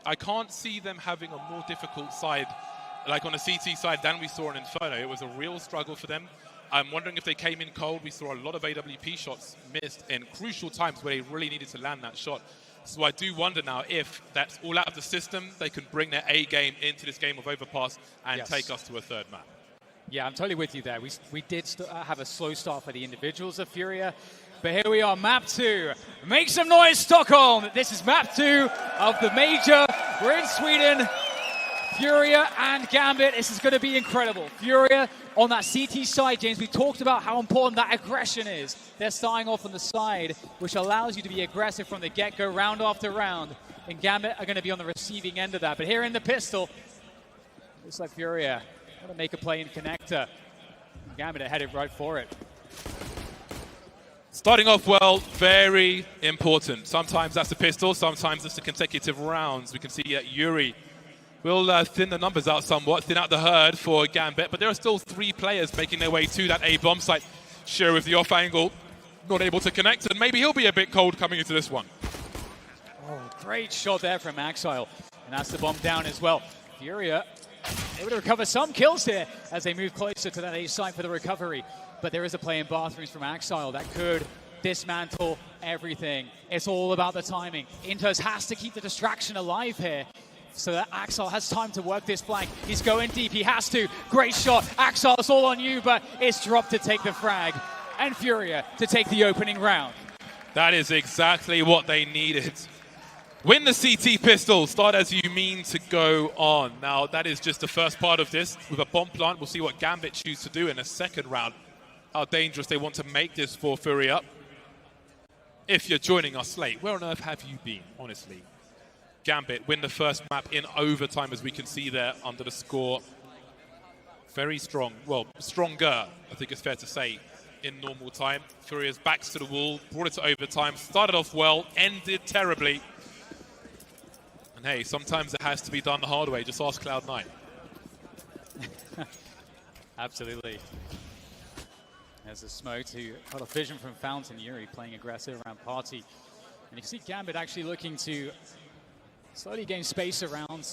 I can't see them having a more difficult side, like on a CT side, than we saw in Inferno. It was a real struggle for them. I'm wondering if they came in cold. We saw a lot of AWP shots missed in crucial times where they really needed to land that shot. So I do wonder now if that's all out of the system, they can bring their A game into this game of Overpass and take us to a third map. Yeah, I'm totally with you there. We did have a slow start for the individuals of FURIA, but here we are, map 2. Make some noise, Stockholm! This is map 2 of the Major. We're in Sweden. FURIA and Gambit. This is going to be incredible. FURIA on that CT side, James. We talked about how important that aggression is. They're starting off on the side, which allows you to be aggressive from the get-go, round after round. And Gambit are going to be on the receiving end of that. But here in the pistol, looks like FURIA want to make a play in connector. Gambit are headed right for it. Starting off well, very important. Sometimes that's the pistol, sometimes it's the consecutive rounds. We can see yuurih will thin the numbers out somewhat, thin out the herd for Gambit, but there are still 3 players making their way to that A bomb site. Sure, with the off angle, not able to connect, and maybe he'll be a bit cold coming into this one. Oh, great shot there from Axile, and that's the bomb down as well. FURIA able to recover some kills here as they move closer to that A site for the recovery, but there is a play in bathrooms from Axile that could dismantle everything. It's all about the timing. Intos has to keep the distraction alive here, so that Axile has time to work this flank. He's going deep, he has to. Great shot, Axile, it's all on you, but it's dropped to take the frag. And FURIA to take the opening round. That is exactly what they needed. Win the CT pistol, start as you mean to go on. Now, that is just the first part of this. With a bomb plant, we'll see what Gambit choose to do in a second round. How dangerous they want to make this for FURIA. If you're joining us late, where on earth have you been, honestly? Gambit win the first map in overtime, as we can see there under the score. Very strong, well, stronger, I think it's fair to say, in normal time. FURIA's backs to the wall, brought it to overtime, started off well, ended terribly. And hey, sometimes it has to be done the hard way. Just ask Cloud9. Absolutely. There's a smoke to cut off vision from Fountain. yuurih playing aggressive around Party. And you can see Gambit actually looking to slowly gain space around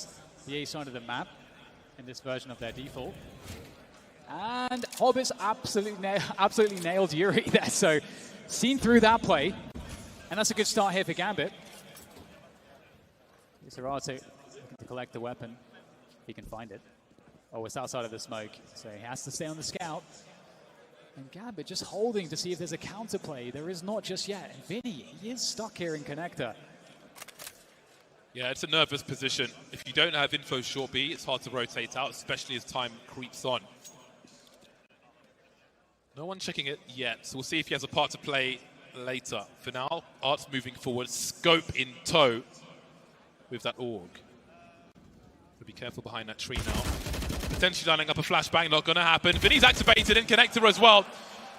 the A side of the map in this version of their default. And Hobbits absolutely nailed yuurih there. So seen through that play. And that's a good start here for Gambit. Serrato looking to collect the weapon, if he can find it. Oh, it's outside of the smoke, so he has to stay on the scout. And Gambit just holding to see if there's a counterplay. There is not just yet. And Vinny, he is stuck here in connector. Yeah, it's a nervous position. If you don't have info short B, it's hard to rotate out, especially as time creeps on. No one checking it yet, so we'll see if he has a part to play later. For now, Art's moving forward, scope in tow with that org. So be careful behind that tree now. Potentially lining up a flashbang, not going to happen. Vinny's activated in connector as well.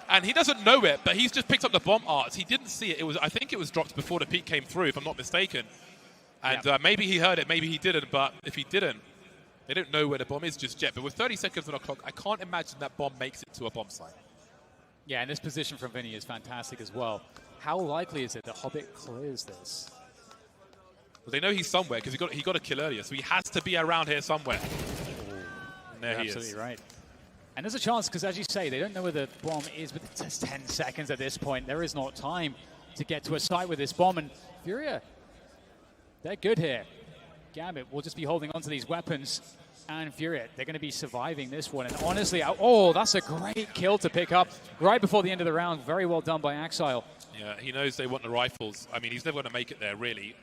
And he doesn't know it, but he's just picked up the bomb, Art. He didn't see it. I think it was dropped before the peak came through, if I'm not mistaken. And maybe he heard it, maybe he didn't. But if he didn't, they don't know where the bomb is just yet. But with 30 seconds on the clock, I can't imagine that bomb makes it to a bomb site. Yeah, and this position from Vinny is fantastic as well. How likely is it that Hobbit clears this? Well, they know he's somewhere because he got a kill earlier, so he has to be around here somewhere. And there he is. Absolutely right. And there's a chance, because as you say, they don't know where the bomb is, but it's just 10 seconds at this point. There is not time to get to a site with this bomb. And FURIA, they're good here. Gambit will just be holding on to these weapons. And FURIA, they're going to be surviving this one. And honestly, oh, that's a great kill to pick up right before the end of the round. Very well done by Axile. Yeah, he knows they want the rifles. I mean, he's never going to make it there, really.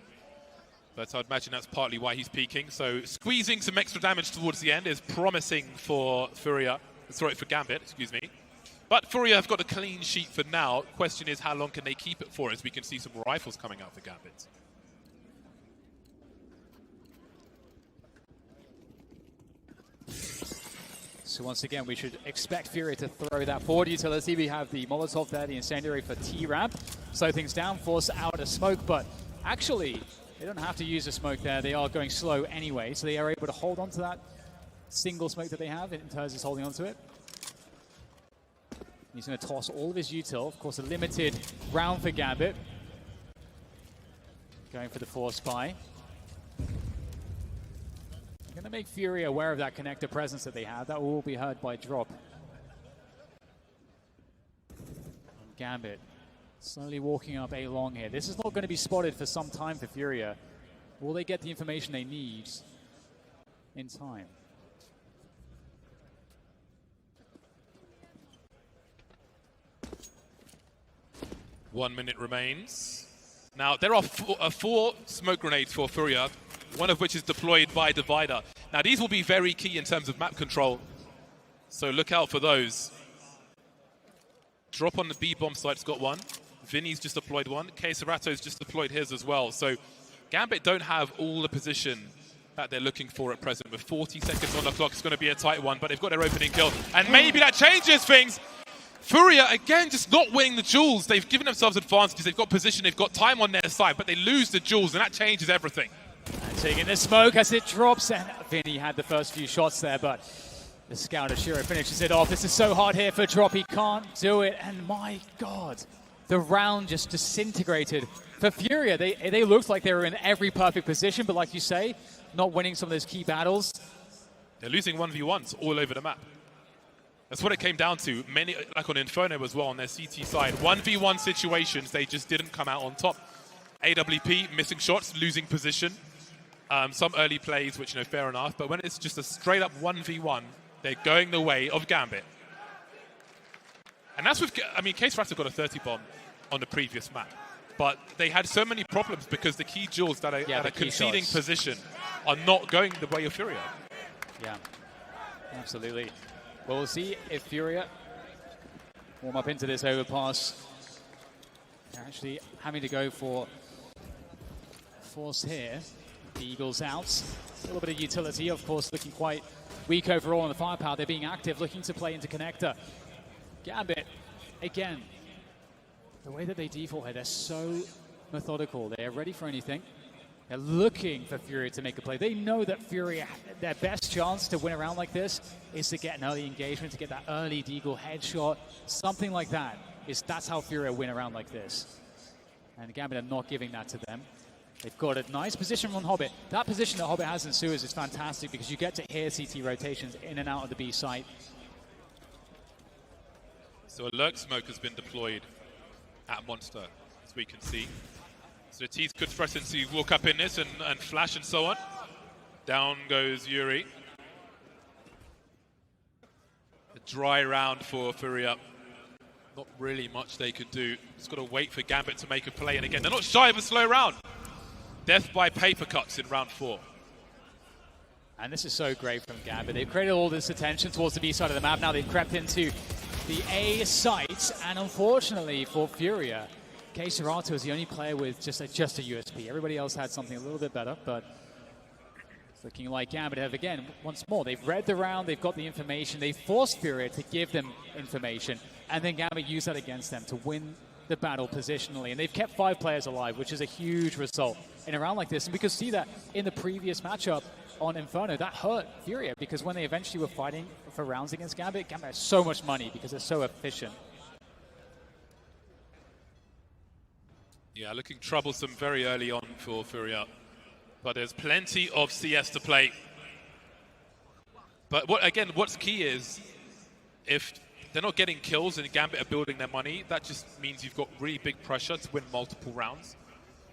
But I'd imagine that's partly why he's peeking. So squeezing some extra damage towards the end is promising for FURIA. Sorry, for Gambit, excuse me. But FURIA have got a clean sheet for now. Question is, how long can they keep it for, as we can see some rifles coming out for Gambit. So once again, we should expect FURIA to throw that forward utility. We have the Molotov there, the incendiary for T-Ramp. Slow things down, force out a smoke, but actually, they don't have to use a smoke there. They are going slow anyway, so they are able to hold on to that single smoke that they have. Inters is holding on to it. He's going to toss all of his util. Of course, a limited round for Gambit. Going for the force spy. Going to make FURIA aware of that connector presence that they have. That will all be heard by Drop. And Gambit slowly walking up A long here. This is not going to be spotted for some time for FURIA. Will they get the information they need in time? One minute remains. Now, there are four smoke grenades for FURIA, one of which is deployed by Divider. Now, these will be very key in terms of map control, so look out for those. Drop on the B-bomb site's got one. Vinny's just deployed one. K-Serato's just deployed his as well. So Gambit don't have all the position that they're looking for at present. With 40 seconds on the clock, it's going to be a tight one, but they've got their opening kill. And maybe that changes things. FURIA, again, just not winning the duels. They've given themselves advantages. They've got position, they've got time on their side, but they lose the duels, and that changes everything. And taking the smoke as it drops, and Vinny had the first few shots there, but the scout Ashiro finishes it off. This is so hard here for Drop. He can't do it, and my God, the round just disintegrated for FURIA. They looked like they were in every perfect position, but like you say, not winning some of those key battles. They're losing 1v1s all over the map. That's what it came down to. Many, like on Inferno as well, on their CT side, 1v1 situations, they just didn't come out on top. AWP, missing shots, losing position. Some early plays, which, fair enough. But when it's just a straight-up 1v1, they're going the way of Gambit. And that's with, K-Serato's got a 30 bomb on the previous map. But they had so many problems because the key duels that are conceding position are not going the way of FURIA. Yeah, absolutely. Well, we'll see if FURIA warm up into this overpass. They're actually having to go for force here. The Eagles out. A little bit of utility, of course, looking quite weak overall on the firepower. They're being active, looking to play into connector. Gambit, again, the way that they default here, they're so methodical. They're ready for anything. They're looking for FURIA to make a play. They know that FURIA, their best chance to win a round like this is to get an early engagement, to get that early deagle headshot, something like that. That's how FURIA win a round like this. And Gambit are not giving that to them. They've got a nice position on Hobbit. That position that Hobbit has in sewers is fantastic because you get to hear CT rotations in and out of the B site. So a lurk smoke has been deployed at Monster, as we can see. So the T's could threaten to walk up in this and flash and so on. Down goes yuurih. A dry round for FURIA. Not really much they could do. Just got to wait for Gambit to make a play. And again, they're not shy of a slow round. Death by paper cuts in round 4. And this is so great from Gambit. They've created all this attention towards the B side of the map. Now they've crept into the A site. And unfortunately for FURIA, K-Serato is the only player with just a USP. Everybody else had something a little bit better, but it's looking like Gambit have, again, once more, they've read the round, they've got the information, they forced FURIA to give them information, and then Gambit used that against them to win the battle positionally. And they've kept 5 players alive, which is a huge result in a round like this. And we could see that in the previous matchup on Inferno. That hurt FURIA because when they eventually were fighting for rounds against Gambit, Gambit has so much money because they're so efficient. Yeah, looking troublesome very early on for FURIA. But there's plenty of CS to play. But what's key is if they're not getting kills and Gambit are building their money, that just means you've got really big pressure to win multiple rounds.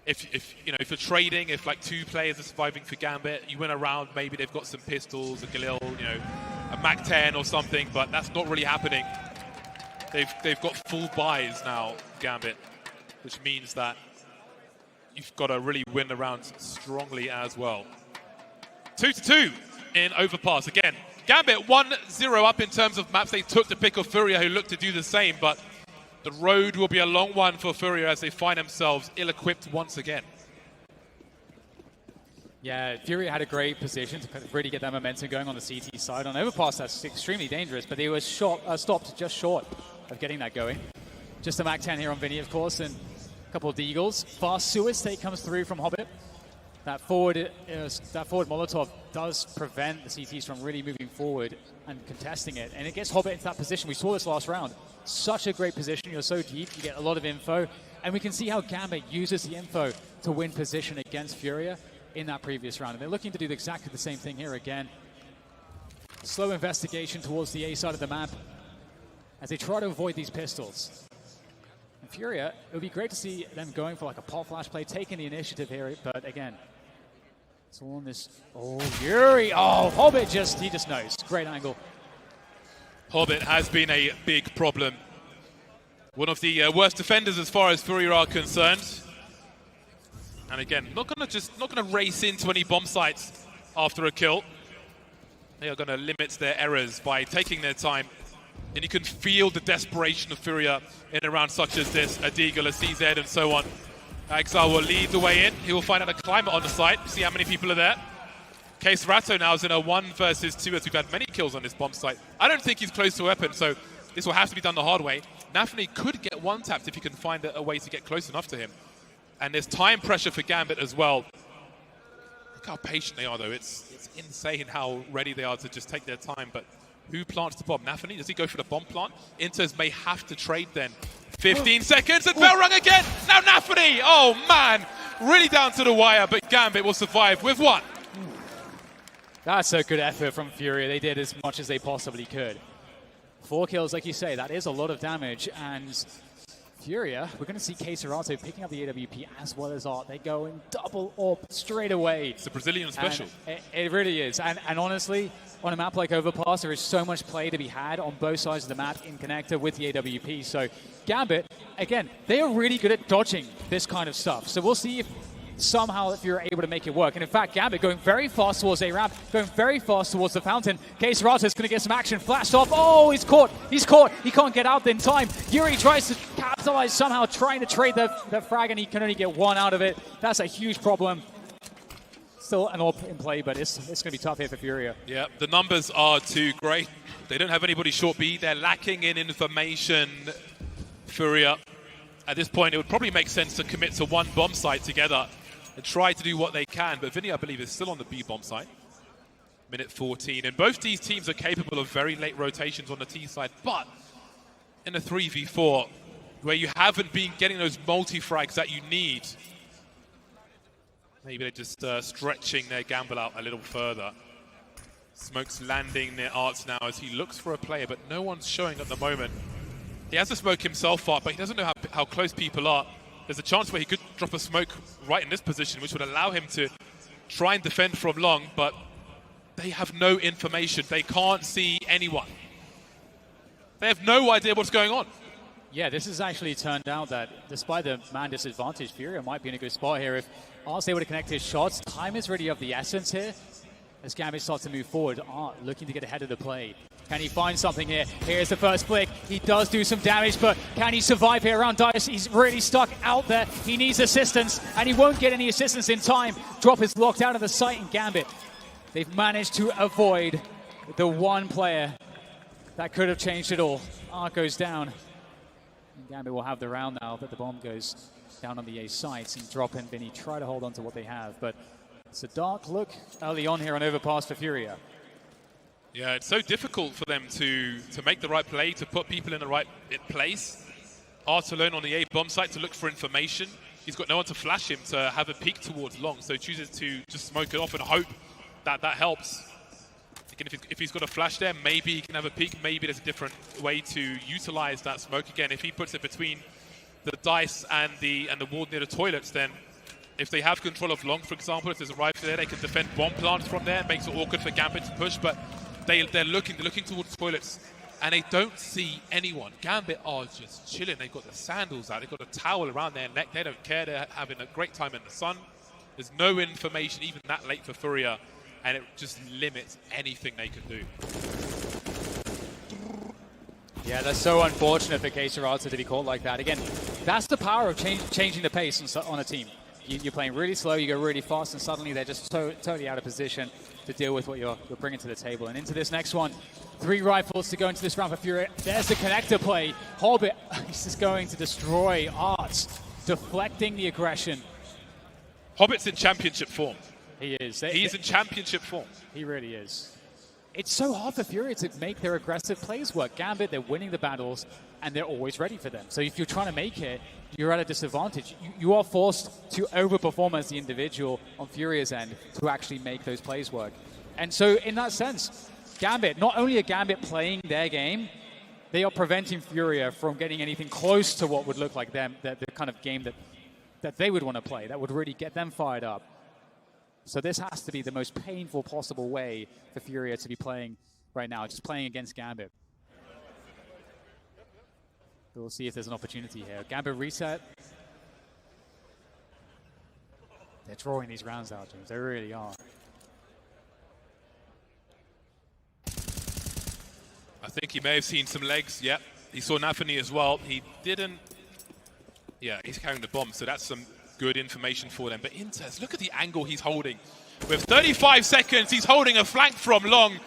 If you're trading, if like 2 players are surviving for Gambit, you win a round, maybe they've got some pistols, a Galil, a Mac-10 or something, but that's not really happening. They've got full buys now, Gambit, which means that you've got to really win the rounds strongly as well. 2-2 in Overpass. Again, Gambit 1-0 up in terms of maps. They took the pick of FURIA, who looked to do the same, but the road will be a long one for FURIA as they find themselves ill-equipped once again. Yeah, FURIA had a great position to really get that momentum going on the CT side. On Overpass, that's extremely dangerous, but they were stopped just short of getting that going. Just a Mac-10 here on Vinny, of course, and a couple of deagles. Fast sewer stake comes through from Hobbit. That forward Molotov does prevent the CTs from really moving forward and contesting it. And it gets Hobbit into that position. We saw this last round. Such a great position. You're so deep. You get a lot of info. And we can see how Gambit uses the info to win position against FURIA. in that previous round. And they're looking to do exactly the same thing here again. Slow investigation towards the A side of the map as they try to avoid these pistols. And FURIA, it would be great to see them going for like a pop flash play, taking the initiative here, but again, it's all on this. Oh, yuurih! Oh, Hobbit he just knows. Great angle. Hobbit has been a big problem. One of the worst defenders as far as FURIA are concerned. And again, not gonna race into any bomb sites after a kill. They are gonna limit their errors by taking their time. And you can feel the desperation of FURIA in a round such as this. A Deagle, a CZ, and so on. Exile will lead the way in. He will find out a climate on the site, see how many people are there. Case Ratto now is in a 1 versus 2 as we've had many kills on this bomb site. I don't think he's close to a weapon, so this will have to be done the hard way. Nafany could get one-tapped if he can find a way to get close enough to him. And there's time pressure for Gambit as well. Look how patient they are, though. It's insane how ready they are to just take their time. But who plants the bomb? Nafany? Does he go for the bomb plant? Inters may have to trade then. 15 seconds and bell rung again. Now Nafany! Oh, man. Really down to the wire, but Gambit will survive with what? That's a good effort from FURIA. They did as much as they possibly could. 4 kills, like you say, that is a lot of damage. And FURIA, we're going to see Case Ratto picking up the AWP as well as Art. They go in double up straight away. It's a Brazilian special. It really is. And honestly, on a map like Overpass, there is so much play to be had on both sides of the map in connector with the AWP. So Gambit, again, they are really good at dodging this kind of stuff. So we'll see if somehow if you're able to make it work. And in fact, Gambit going very fast towards A-Ramp, going very fast towards the fountain. Case Ratto is going to get some action flashed off. Oh, he's caught. He's caught. He can't get out in time. yuurih tries to capitalize somehow, trying to trade the frag, and he can only get 1 out of it. That's a huge problem. Still an AWP in play, but it's going to be tough here for FURIA. Yeah, the numbers are too great. They don't have anybody short B. They're lacking in information, FURIA. At this point, it would probably make sense to commit to 1 bomb site together and try to do what they can. But Vinny, I believe, is still on the B bomb site. Minute 14. And both these teams are capable of very late rotations on the T side. But in a 3v4, where you haven't been getting those multi-frags that you need, maybe they're just stretching their gamble out a little further. Smoke's landing near Arts now as he looks for a player, but no one's showing at the moment. He has to smoke himself up, but he doesn't know how close people are. There's a chance where he could drop a smoke right in this position, which would allow him to try and defend from long, but they have no information. They can't see anyone. They have no idea what's going on. Yeah, this has actually turned out that despite the man disadvantage, FURIA might be in a good spot here. If Art's able to connect his shots, time is really of the essence here. As Gambit starts to move forward, Art looking to get ahead of the play. Can he find something here? Here's the first flick. He does do some damage, but can he survive here around Dice? He's really stuck out there. He needs assistance, and he won't get any assistance in time. Drop is locked out of the site in Gambit. They've managed to avoid the 1 player that could have changed it all. Art goes down. And Gambit will have the round now that the bomb goes down on the A site. And Drop and Vinny try to hold on to what they have, but it's a dark look early on here on Overpass for FURIA. Yeah, it's so difficult for them to make the right play, to put people in the right place. Art alone on the A bomb site to look for information. He's got no one to flash him to have a peek towards long, so he chooses to just smoke it off and hope that helps. Again, if he's got a flash there, maybe he can have a peek. Maybe there's a different way to utilize that smoke. Again, if he puts it between the Dice and the wall near the toilets, then if they have control of long, for example, if there's a rifle there, they can defend bomb plants from there. It makes it awkward for Gambit to push, but they're looking towards toilets, and they don't see anyone. Gambit are just chilling. They've got the sandals out. They've got a towel around their neck. They don't care. They're having a great time in the sun. There's no information even that late for FURIA, and it just limits anything they can do. Yeah, that's so unfortunate for Case Ratto to be caught like that. Again, that's the power of changing the pace on a team. You're playing really slow, you go really fast, and suddenly they're just totally out of position to deal with what you're bringing to the table. And into this next one, 3 rifles to go into this round for FURIA. There's the connector play. Hobbit is just going to destroy Art, deflecting the aggression. Hobbit's in championship form. He is. He's in championship form. He really is. it's so hard for FURIA to make their aggressive plays work. Gambit, they're winning the battles, and they're always ready for them. So if you're trying to make it, you're at a disadvantage. You are forced to overperform as the individual on FURIA's end to actually make those plays work. And so in that sense, Gambit, not only are Gambit playing their game, they are preventing FURIA from getting anything close to what would look like them, the kind of game that they would want to play, that would really get them fired up. So this has to be the most painful possible way for FURIA to be playing right now, just playing against Gambit. We'll see if there's an opportunity here. Gambit reset. They're drawing these rounds out, James. They really are. I think he may have seen some legs. Yep. He saw Nafani as well. He didn't. Yeah, he's carrying the bomb, so that's some good information for them. But Intez, look at the angle he's holding. With 35 seconds, he's holding a flank from long.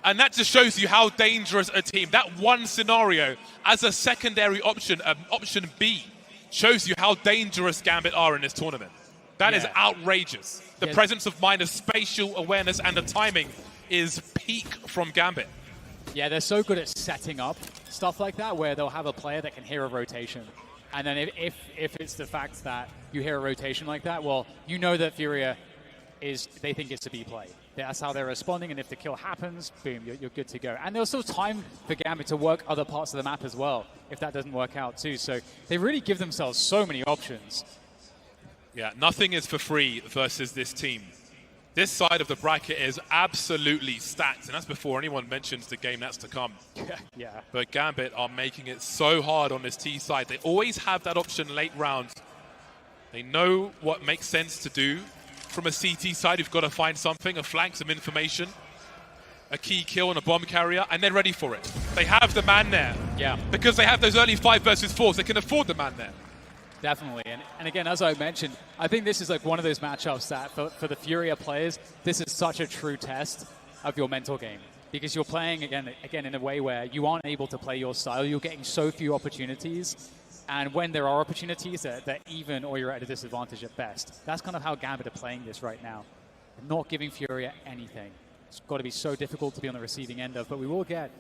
And that just shows you how dangerous a team. That one scenario as a secondary option, option B, shows you how dangerous Gambit are in this tournament. That is outrageous. The presence of mind, the spatial awareness, and the timing is peak from Gambit. Yeah, they're so good at setting up stuff like that, where they'll have a player that can hear a rotation. And then if it's the fact that you hear a rotation like that, well, you know that FURIA they think it's a B play. That's how they're responding, and if the kill happens, boom, you're good to go. And there's still time for Gambit to work other parts of the map as well, if that doesn't work out too. So they really give themselves so many options. Yeah, nothing is for free versus this team. This side of the bracket is absolutely stacked, and that's before anyone mentions the game that's to come. Yeah. But Gambit are making it so hard on this T side. They always have that option late round. They know what makes sense to do. From a CT side, you've got to find something, a flank, some information, a key kill on a bomb carrier, and they're ready for it. They have the man there. Yeah. Because they have those early 5 versus 4s, they can afford the man there. Definitely. And again, as I mentioned, I think this is like one of those matchups that for the FURIA players, this is such a true test of your mental game. Because you're playing, again in a way where you aren't able to play your style. You're getting so few opportunities. And when there are opportunities, they're even or you're at a disadvantage at best. That's kind of how Gambit are playing this right now. They're not giving FURIA anything. It's got to be so difficult to be on the receiving end of, but we will get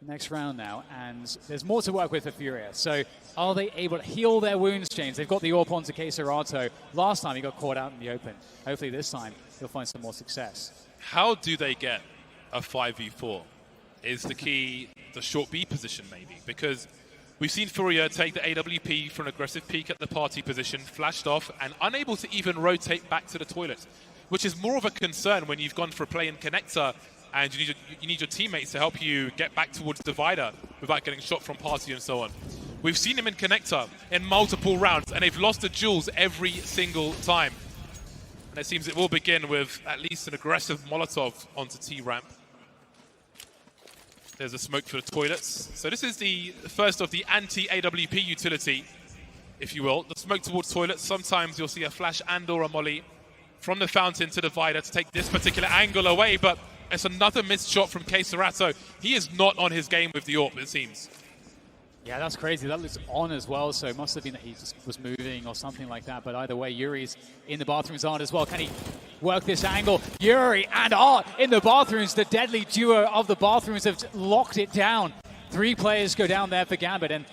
the next round now, and there's more to work with for FURIA. So are they able to heal their wounds, James? They've got the AWP onto Keserato. Last time he got caught out in the open. Hopefully this time he'll find some more success. How do they get a 5v4 is the key, the short B position maybe, because we've seen FURIA take the AWP for an aggressive peek at the party position, flashed off, and unable to even rotate back to the toilet, which is more of a concern when you've gone for a play in connector and you need your teammates to help you get back towards divider without getting shot from party and so on. We've seen him in connector in multiple rounds, and they've lost the duels every single time. And it seems it will begin with at least an aggressive Molotov onto T-ramp. There's a smoke for the toilets. So this is the first of the anti-AWP utility, if you will. The smoke towards toilets. Sometimes you'll see a flash and or a molly from the fountain to divider to take this particular angle away, but it's another missed shot from Keserato. He is not on his game with the AWP, it seems. Yeah, that's crazy. That looks on as well, so it must have been that he just was moving or something like that. But either way, yuurih's in the bathroom zone as well. Can he work this angle? yuurih and Art in the bathrooms. The deadly duo of the bathrooms have locked it down. 3 players go down there for Gambit, and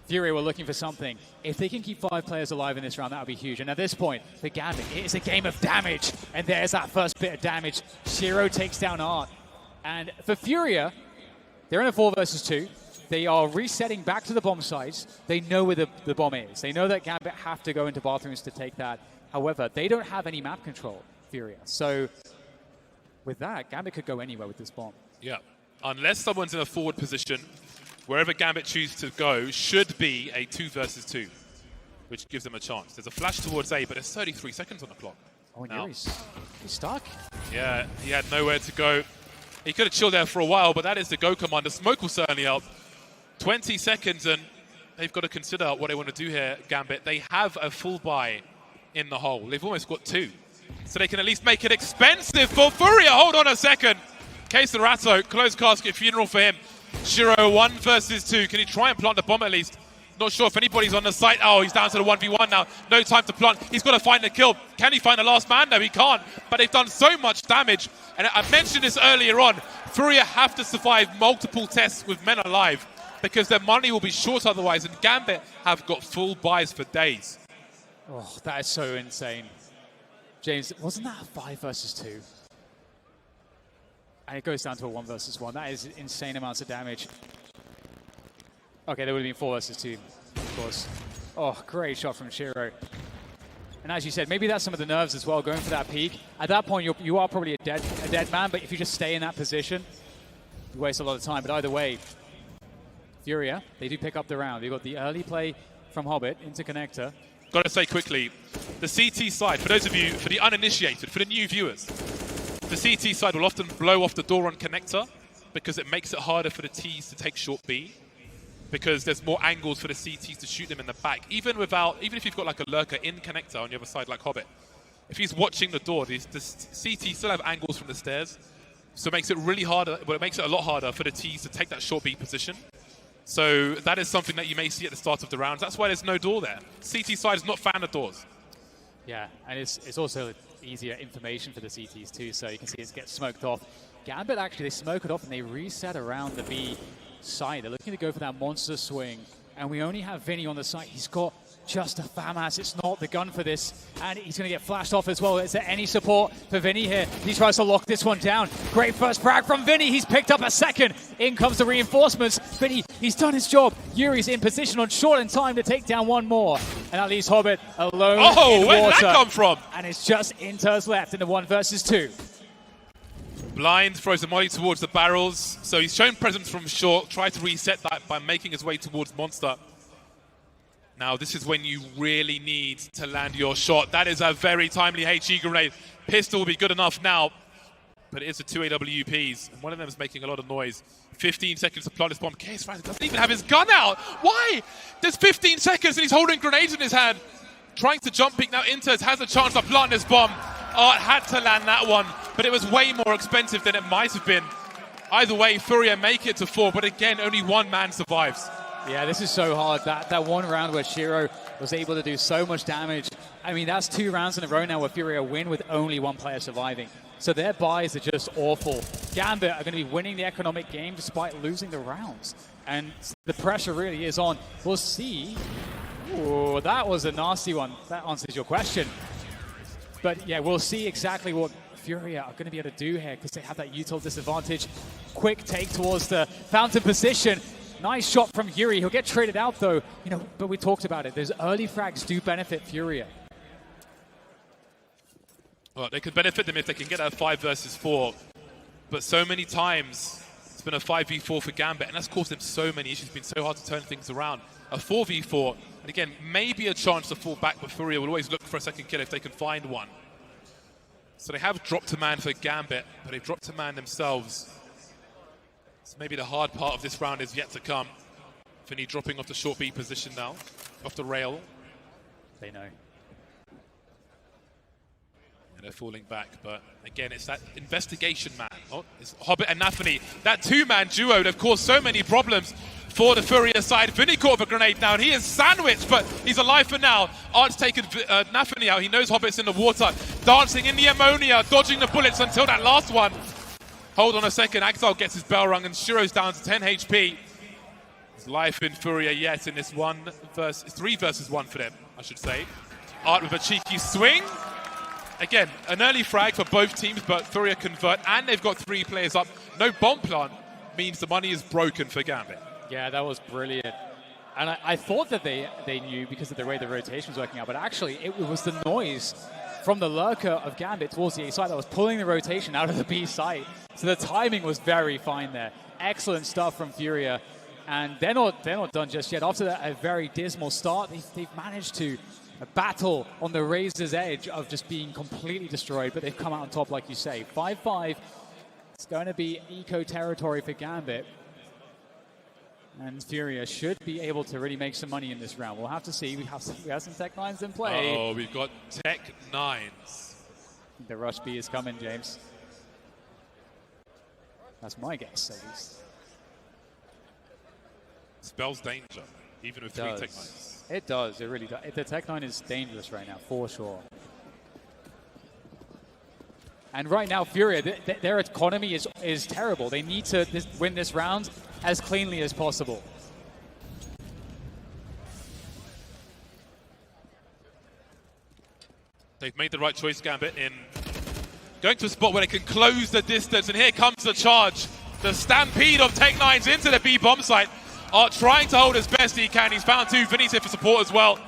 FURIA were looking for something. If they can keep 5 players alive in this round, that would be huge. And at this point, for Gambit, it is a game of damage. And there's that first bit of damage. Shiro takes down Art. And for FURIA, they're in a 4 versus 2. They are resetting back to the bomb sites. They know where the bomb is. They know that Gambit have to go into bathrooms to take that. However, they don't have any map control, FURIA. So with that, Gambit could go anywhere with this bomb. Yeah, unless someone's in a forward position, wherever Gambit chooses to go should be a 2 versus 2, which gives them a chance. There's a flash towards A, but there's 33 seconds on the clock. Oh, and yuurih's stuck. Yeah, he had nowhere to go. He could have chilled there for a while, but that is the go command. The smoke will certainly help. 20 seconds, and they've got to consider what they want to do here, Gambit. They have a full buy in the hole. They've almost got 2. So they can at least make it expensive for FURIA. Hold on a second. Keserato, closed casket funeral for him. Shiro, 1 versus 2. Can he try and plant the bomb at least? Not sure if anybody's on the site. Oh, he's down to the 1v1 now. No time to plant. He's got to find the kill. Can he find the last man? No, he can't. But they've done so much damage. And I mentioned this earlier on. FURIA have to survive multiple tests with men alive because their money will be short otherwise. And Gambit have got full buys for days. Oh, that is so insane. James, wasn't that a 5 versus 2? And it goes down to a 1 versus 1. That is insane amounts of damage. Okay, there would have been 4 versus 2, of course. Oh, great shot from yuurih. And as you said, maybe that's some of the nerves as well, going for that peak. At that point, you are probably a dead man, but if you just stay in that position, you waste a lot of time. But either way, FURIA, they do pick up the round. They've got the early play from Hobbit into connector. Got to say quickly, the CT side, for those of you, for the uninitiated, for the new viewers, the CT side will often blow off the door on connector because it makes it harder for the Ts to take short B, because there's more angles for the CTs to shoot them in the back. Even if you've got like a lurker in connector on the other side like Hobbit, if he's watching the door, the CTs still have angles from the stairs, so it makes it really harder, but it makes it a lot harder for the Ts to take that short B position. So that is something that you may see at the start of the rounds. That's why there's no door there. CT side is not fan of doors. Yeah, and it's also easier information for the CTs too, so you can see it gets smoked off. Gambit actually, they smoke it off and they reset around the B side. They're looking to go for that monster swing, and we only have Vinny on the site. He's got just a FAMAS. It's not the gun for this, and he's going to get flashed off as well. Is there any support for Vinny here? He tries to lock this one down. Great first frag from Vinny. He's picked up a second. In comes the reinforcements. Vinny, he's done his job. yuurih's in position on short in time to take down one more, and that leaves Hobbit alone in where water. did that come from? And it's just Inters left in the 1 versus 2. Blind throws the molly towards the barrels, so he's shown presence from short, tried to reset that by making his way towards Monster. Now this is when you really need to land your shot. That is a very timely HE grenade. Pistol will be good enough now, but it is the 2 AWPs, and one of them is making a lot of noise. 15 seconds to plant this bomb. Case doesn't even have his gun out. Why? There's 15 seconds and he's holding grenades in his hand. Trying to jump peek now. Inters has a chance to plant this bomb. Art had to land that one, but it was way more expensive than it might have been. Either way, FURIA make it to 4, but again, only one man survives. Yeah, this is so hard. That one round where yuurih was able to do so much damage. I mean, that's 2 rounds in a row now where FURIA win with only 1 player surviving. So their buys are just awful. Gambit are going to be winning the economic game despite losing the rounds. And the pressure really is on. We'll see. Ooh, that was a nasty one. That answers your question. But yeah, we'll see exactly what FURIA are going to be able to do here because they have that util disadvantage. Quick take towards the fountain position. Nice shot from yuurih. He'll get traded out though, but we talked about it. Those early frags do benefit FURIA. Well, they could benefit them if they can get a 5 versus 4. But so many times it's been a 5v4 for Gambit, and that's caused them so many issues. It's been so hard to turn things around. A 4v4, and again, maybe a chance to fall back, but FURIA will always look for a second kill if they can find one. So they have dropped a man for Gambit, but they've dropped a man themselves. So maybe the hard part of this round is yet to come. Vinny dropping off the short B position now, off the rail. They know. And they're falling back, but again, it's that investigation man. Oh, it's Hobbit and Nafany. That 2-man duo, they've caused so many problems for the FURIA side. Vinny caught with a grenade now, and he is sandwiched, but he's alive for now. Art's taken Nafany out. He knows Hobbit's in the water, dancing in the ammonia, dodging the bullets until that last one. Hold on a second, Axel gets his bell rung, and yuurih's down to 10 HP. There's life in FURIA yet in this 3 versus 1 for them, I should say. Art with a cheeky swing. Again, an early frag for both teams, but FURIA convert, and they've got 3 players up. No bomb plant means the money is broken for Gambit. Yeah, that was brilliant. And I thought that they knew because of the way the rotation was working out, but actually it was the noise from the lurker of Gambit towards the A side that was pulling the rotation out of the B side. So the timing was very fine there. Excellent stuff from FURIA. And they're not done just yet. After a very dismal start, they've managed to battle on the razor's edge of just being completely destroyed, but they've come out on top, like you say. 5-5. It's going to be eco territory for Gambit. And FURIA should be able to really make some money in this round. We'll have to see. We have some Tech 9s in play. Oh, we've got Tech 9s. The rush B is coming, James. That's my guess, at least. Spells danger. even with 3 Tech9s. It does, it really does. The Tech9 is dangerous right now, for sure. And right now, FURIA, their economy is terrible. They need to win this round as cleanly as possible. They've made the right choice, Gambit, in going to a spot where they can close the distance. And here comes the charge. The stampede of Tech9s into the B bomb site. Art trying to hold as best he can. He's found 2. Vinny's here for support as well.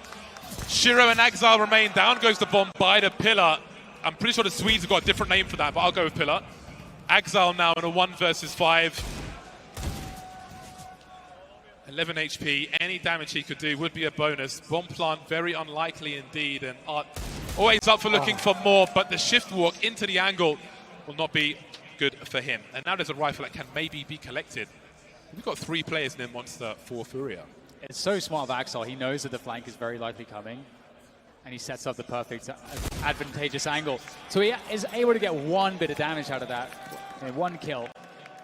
Shiro and Exile remain. Down goes the bomb by the pillar. I'm pretty sure the Swedes have got a different name for that, but I'll go with pillar. Exile now in a 1 versus 5. 11 HP. Any damage he could do would be a bonus. Bomb plant, very unlikely indeed. And Art always up for looking for more, but the shift walk into the angle will not be good for him. And now there's a rifle that can maybe be collected. We've got 3 players in Monster for FURIA. It's so smart of Axel. He knows that the flank is very likely coming, and he sets up the perfect, advantageous angle. So he is able to get 1 bit of damage out of that, 1 kill.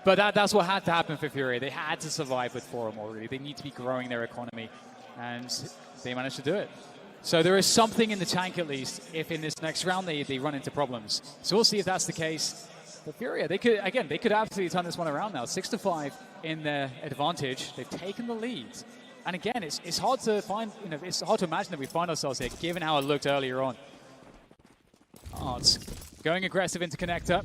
But that's what had to happen for FURIA. They had to survive with 4 or more, really. They need to be growing their economy, and they managed to do it. So there is something in the tank, at least, if in this next round they run into problems. So we'll see if that's the case. But FURIA, they could absolutely turn this one around now. 6-5 in their advantage. They've taken the lead. And again, it's hard to find, it's hard to imagine that we find ourselves here, given how it looked earlier on. Arts going aggressive into connector.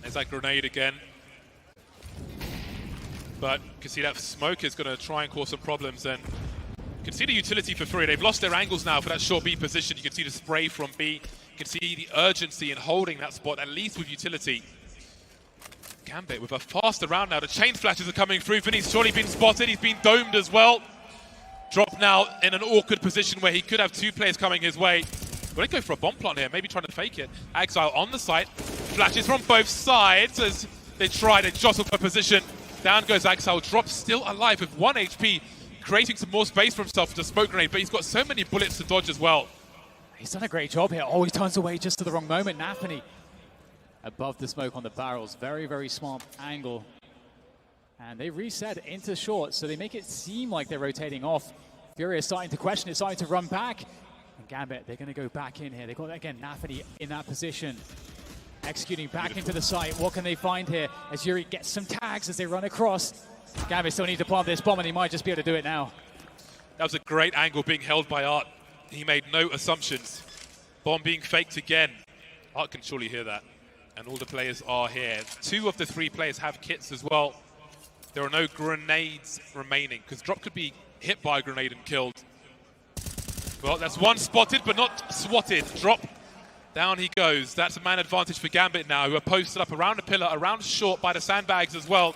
There's that grenade again. But you can see that smoke is going to try and cause some problems. And you can see the utility for FURIA. They've lost their angles now for that short B position. You can see the spray from B. You can see the urgency in holding that spot, at least with utility. Gambit with a faster round now. The chain flashes are coming through. Vinny's surely been spotted. He's been domed as well. Drop now in an awkward position where he could have 2 players coming his way. Will they go for a bomb plant here? Maybe trying to fake it. Exile on the site. Flashes from both sides as they try to jostle for position. Down goes Exile. Drops still alive with 1 HP, creating some more space for himself with the smoke grenade, but he's got so many bullets to dodge as well. He's done a great job here. Oh, he turns away just to the wrong moment. Nafany above the smoke on the barrels. Very, very smart angle. And they reset into short, so they make it seem like they're rotating off. FURIA is starting to question it, starting to run back. And Gambit, they're going to go back in here. They've got, again, Nafany in that position. Executing back into the site. What can they find here as yuurih gets some tags as they run across? Gambit still needs to plant this bomb, and he might just be able to do it now. That was a great angle being held by Art. He made no assumptions. Bomb being faked again. Art can surely hear that. And all the players are here. 2 of the 3 players have kits as well. There are no grenades remaining, because Drop could be hit by a grenade and killed. Well, that's 1 spotted, but not swatted. Drop, down he goes. That's a man advantage for Gambit now, who are posted up around the pillar, around short by the sandbags as well.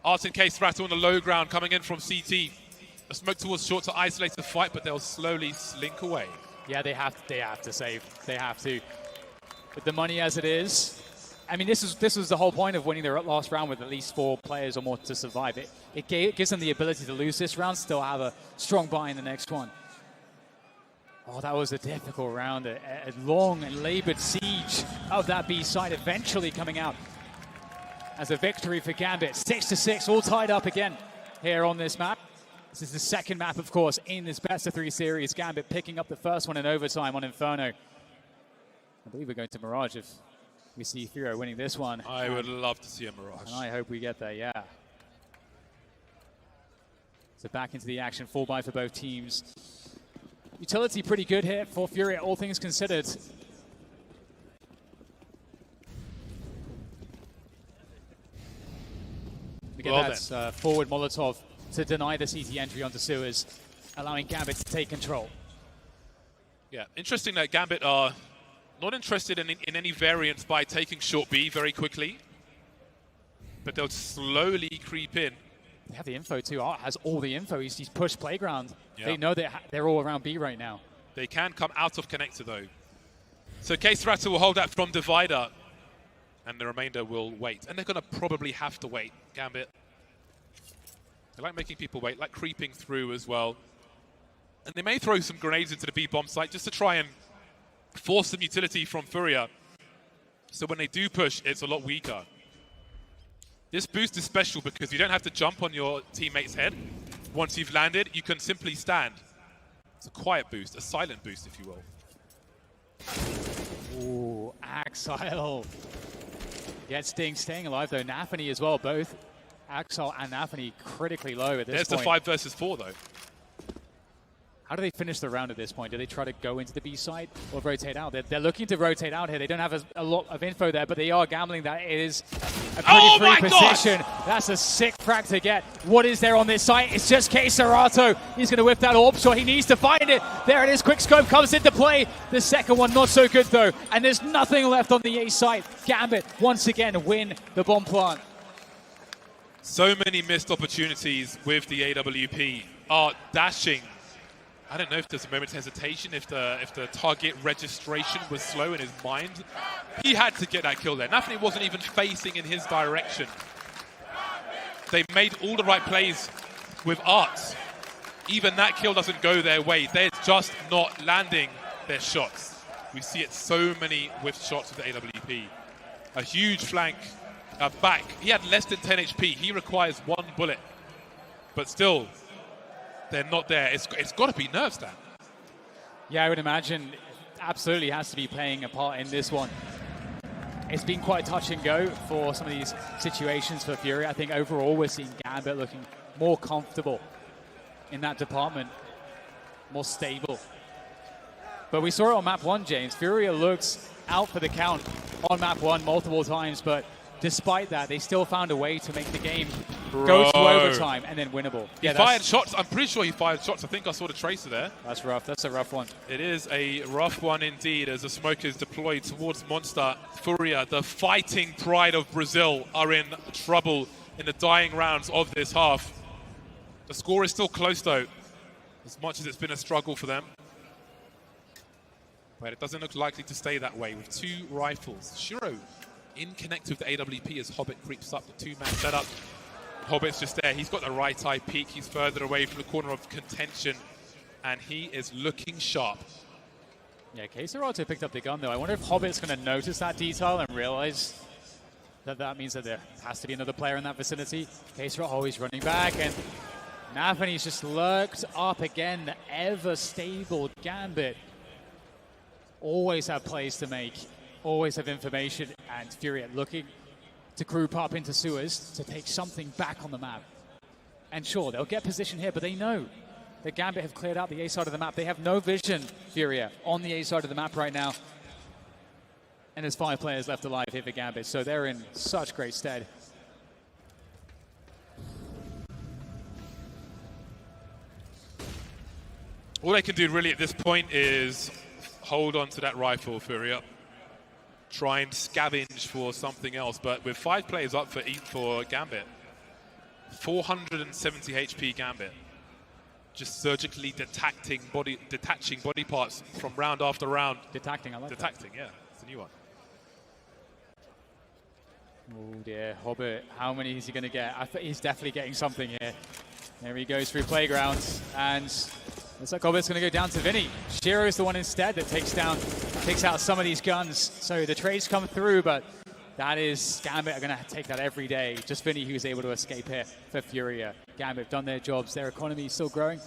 Arts in case rattle on the low ground coming in from CT. A smoke towards short to isolate the fight, but they'll slowly slink away. Yeah, they have to save. They have to. With the money as it is, I mean, this was the whole point of winning their last round with at least 4 players or more to survive. It gives them the ability to lose this round, still have a strong buy in the next one. Oh, that was a difficult round, a long and labored siege of that B side, eventually coming out as a victory for Gambit. 6-6, all tied up again here on this map. This is the second map, of course, in this best-of-3 series. Gambit picking up the first one in overtime on Inferno. I believe we're going to Mirage if we see FURIA winning this one. I would love to see a Mirage. And I hope we get there, yeah. So back into the action, full buy for both teams. Utility pretty good here for FURIA, all things considered. We get that forward Molotov to deny the CT entry onto sewers, allowing Gambit to take control. Yeah, interesting that Gambit are not interested in any variance by taking short B very quickly, but they'll slowly creep in. They have the info too. Art has all the info. He's pushed playground. Yeah. They know they're all around B right now. They can come out of connector though. So Case Rattle will hold that from Divider, and the remainder will wait. And they're going to probably have to wait, Gambit. They like making people wait, like creeping through as well. And they may throw some grenades into the B bomb site just to try and force some utility from FURIA. So when they do push, it's a lot weaker. This boost is special because you don't have to jump on your teammate's head. Once you've landed, you can simply stand. It's a quiet boost, a silent boost, if you will. Ooh, Axile. Gets Sting staying alive though. Nafany as well, both Axile and Nafany critically low at this point. There's the 5 versus 4 though. How do they finish the round at this point? Do they try to go into the B side or rotate out? They're looking to rotate out here. They don't have a lot of info there, but they are gambling that it is a pretty free position. That's a sick frag to get. What is there on this site? It's just K-Serato. He's going to whip that orb shot. He needs to find it. There it is. Quick scope comes into play. The second one not so good though. And there's nothing left on the A site. Gambit once again win the bomb plant. So many missed opportunities with the AWP. Dashing. I don't know if there's a moment's hesitation, if the target registration was slow in his mind. He had to get that kill there. Nafany wasn't even facing in his direction. They made all the right plays with arts. Even that kill doesn't go their way. They're just not landing their shots. We see it so many with shots with the AWP. A huge flank back. He had less than 10 HP. He requires 1 bullet. But still, they're not there. It's got to be nerves, Dan. Yeah, I would imagine absolutely has to be playing a part in this one. It's been quite touch and go for some of these situations for FURIA. I think overall we're seeing Gambit looking more comfortable in that department, more stable. But we saw it on map 1, James. FURIA looks out for the count on map 1 multiple times, but despite that, they still found a way to make the game go to overtime and then winnable. He fired shots. I'm pretty sure he fired shots. I think I saw the tracer there. That's rough. That's a rough one. It is a rough one indeed as the smoke is deployed towards Monster. FURIA, the fighting pride of Brazil, are in trouble in the dying rounds of this half. The score is still close though, as much as it's been a struggle for them. But it doesn't look likely to stay that way with 2 rifles. Shiro in connect with the AWP as Hobbit creeps up the 2-man setup. Hobbit's just there. He's got the right eye peek. He's further away from the corner of contention, and he is looking sharp. Yeah, K-Serato picked up the gun, though. I wonder if Hobbit's going to notice that detail and realize that that means that there has to be another player in that vicinity. K-Serato always running back, and Nafany's just lurked up again. The ever-stable Gambit always have plays to make, always have information, and FURIA looking to group up into sewers to take something back on the map. And sure, they'll get position here, but they know that Gambit have cleared out the A side of the map. They have no vision, FURIA, on the A side of the map right now. And there's 5 players left alive here for Gambit, so they're in such great stead. All they can do really at this point is hold on to that rifle, FURIA. Try and scavenge for something else, but with 5 players up for Gambit, 470 HP Gambit, just surgically detaching body parts from round after round. Detacting, I like Detacting, yeah, it's a new one. Oh dear, Hobbit, how many is he going to get? I think he's definitely getting something here. There he goes through Playgrounds, and looks like Hobbit's going to go down to Vinny. Shiro's the one instead that takes out some of these guns. So the trades come through, but that is, Gambit are going to take that every day. Just Vinny who's able to escape here for FURIA. Gambit have done their jobs. Their economy is still growing.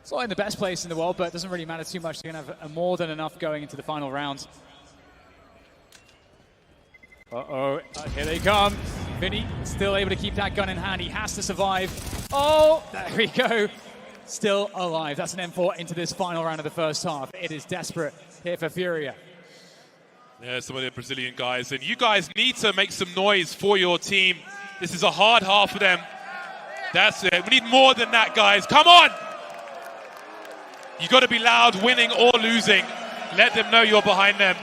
It's not in the best place in the world, but it doesn't really matter too much. They're going to have more than enough going into the final round. Uh-oh, here they come. Vinny still able to keep that gun in hand. He has to survive. Oh, there we go. Still alive. That's an M4 into this final round of the first half. It is desperate here for FURIA. Yeah, some of the Brazilian guys. And you guys need to make some noise for your team. This is a hard half for them. That's it. We need more than that, guys. Come on! You got to be loud, winning or losing. Let them know you're behind them.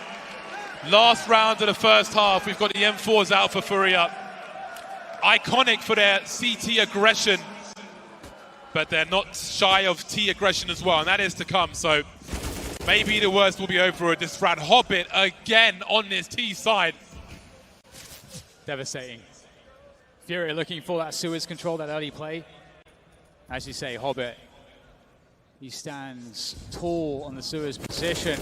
Last round of the first half, we've got the M4s out for FURIA. Iconic for their CT aggression, but they're not shy of T aggression as well, and that is to come. So maybe the worst will be over at this round. Hobbit again on this T side. Devastating. FURIA looking for that sewers control, that early play. As you say, Hobbit, he stands tall on the sewers position.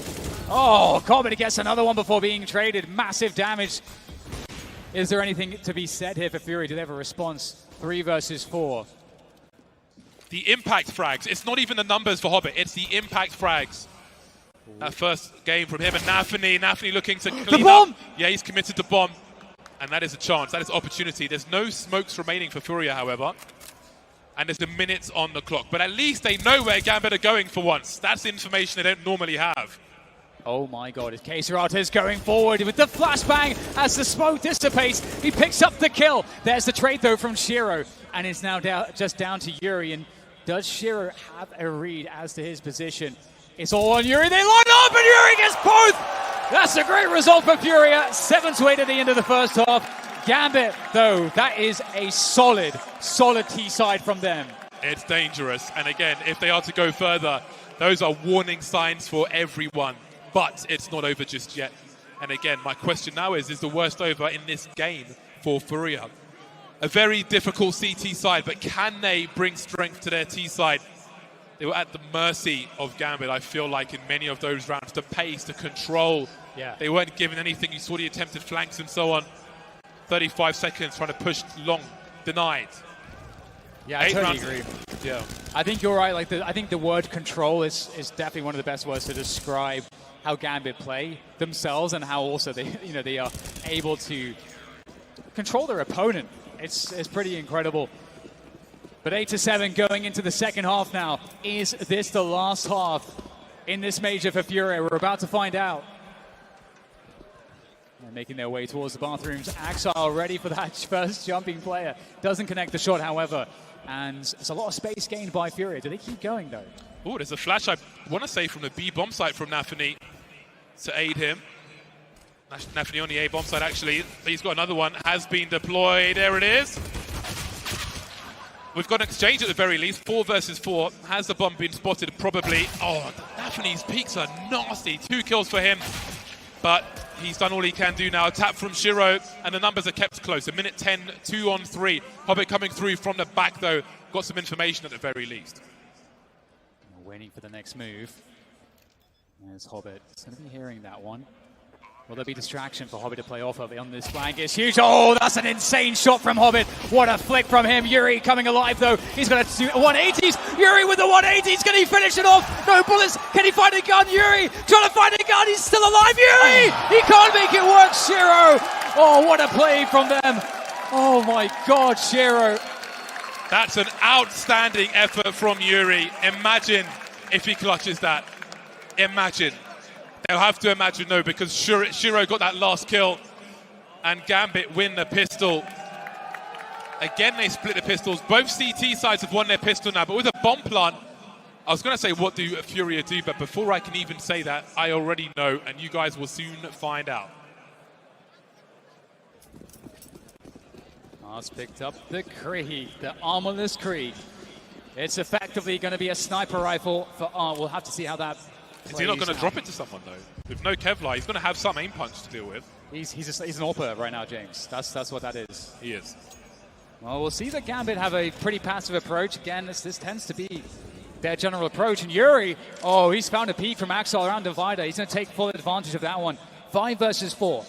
Oh, Hobbit gets another one before being traded. Massive damage Is there anything to be said here for FURIA? Do they have a response? 3 versus 4. The impact frags. It's not even the numbers for Hobbit. It's the impact frags. That first game from him and Nafany looking to clean the bomb! up. Yeah, he's committed to bomb. And that is a chance. That is opportunity. There's no smokes remaining for FURIA, however. And there's the minutes on the clock. But at least they know where Gambit are going for once. That's the information they don't normally have. Oh my god, Kaserata is going forward with the flashbang as the smoke dissipates. He picks up the kill. There's the trade though from Shiro. And it's now just down to yuurih. And does Shiro have a read as to his position? It's all on yuurih. They line up and yuurih gets both! That's a great result for FURIA. 7-8 at the end of the first half. Gambit, though, that is a solid T-side from them. It's dangerous. And again, if they are to go further, those are warning signs for everyone. But it's not over just yet. And again, my question now is the worst over in this game for FURIA? A very difficult CT side, but can they bring strength to their T side? They were at the mercy of Gambit, I feel like, in many of those rounds. The pace, the control. Yeah. They weren't given anything. You saw the attempted flanks and so on. 35 seconds trying to push long, denied. Yeah, I totally agree. Yeah. I think you're right. Like I think the word control is definitely one of the best words to describe how Gambit play themselves and how also they are able to control their opponent. It's pretty incredible. But 8-7 going into the second half now. Is this the last half in this major for FURIA? We're about to find out. They're making their way towards the bathrooms. Axile ready for that first jumping player. Doesn't connect the shot, however. And there's a lot of space gained by FURIA. Do they keep going, though? Oh, there's a flash, I want to say, from the B bomb site from Nafany to aid him. Nafany on the A bomb site, actually. He's got another one. Has been deployed. There it is. We've got an exchange at the very least. 4 versus 4. Has the bomb been spotted? Probably. Oh, Nafany's peaks are nasty. 2 kills for him. But he's done all he can do now. Tap from Shiro, and the numbers are kept close. A minute 10, 2 on 3. Hobbit coming through from the back, though. Got some information at the very least. Waiting for the next move. There's Hobbit. He's going to be hearing that one. Will there be distraction for Hobbit to play off of it on this flank? It's huge. Oh, that's an insane shot from Hobbit. What a flick from him. yuurih coming alive, though. He's going to do 180s. yuurih with the 180s. Can he finish it off? No bullets. Can he find a gun? yuurih trying to find a gun. He's still alive. yuurih! He can't make it work. Shiro. Oh, what a play from them. Oh, my God, Shiro. That's an outstanding effort from yuurih. Imagine if he clutches that. Imagine. They'll have to imagine no, because Shiro got that last kill and Gambit win the pistol. Again, they split the pistols. Both CT sides have won their pistol now, but with a bomb plant, I was going to say, what do FURIA do? But before I can even say that, I already know, and you guys will soon find out. Mars picked up the Krieg, the armorless Krieg. It's effectively going to be a sniper rifle for Art. We'll have to see how that Is he not going to drop it to someone, though? With no Kevlar, he's going to have some aim punch to deal with. He's an AWPer right now, James. That's what that is. He is. Well, we'll see that Gambit have a pretty passive approach. Again, this tends to be their general approach. And yuurih, oh, he's found a peek from Axel around Divider. He's going to take full advantage of that one. 5 versus 4.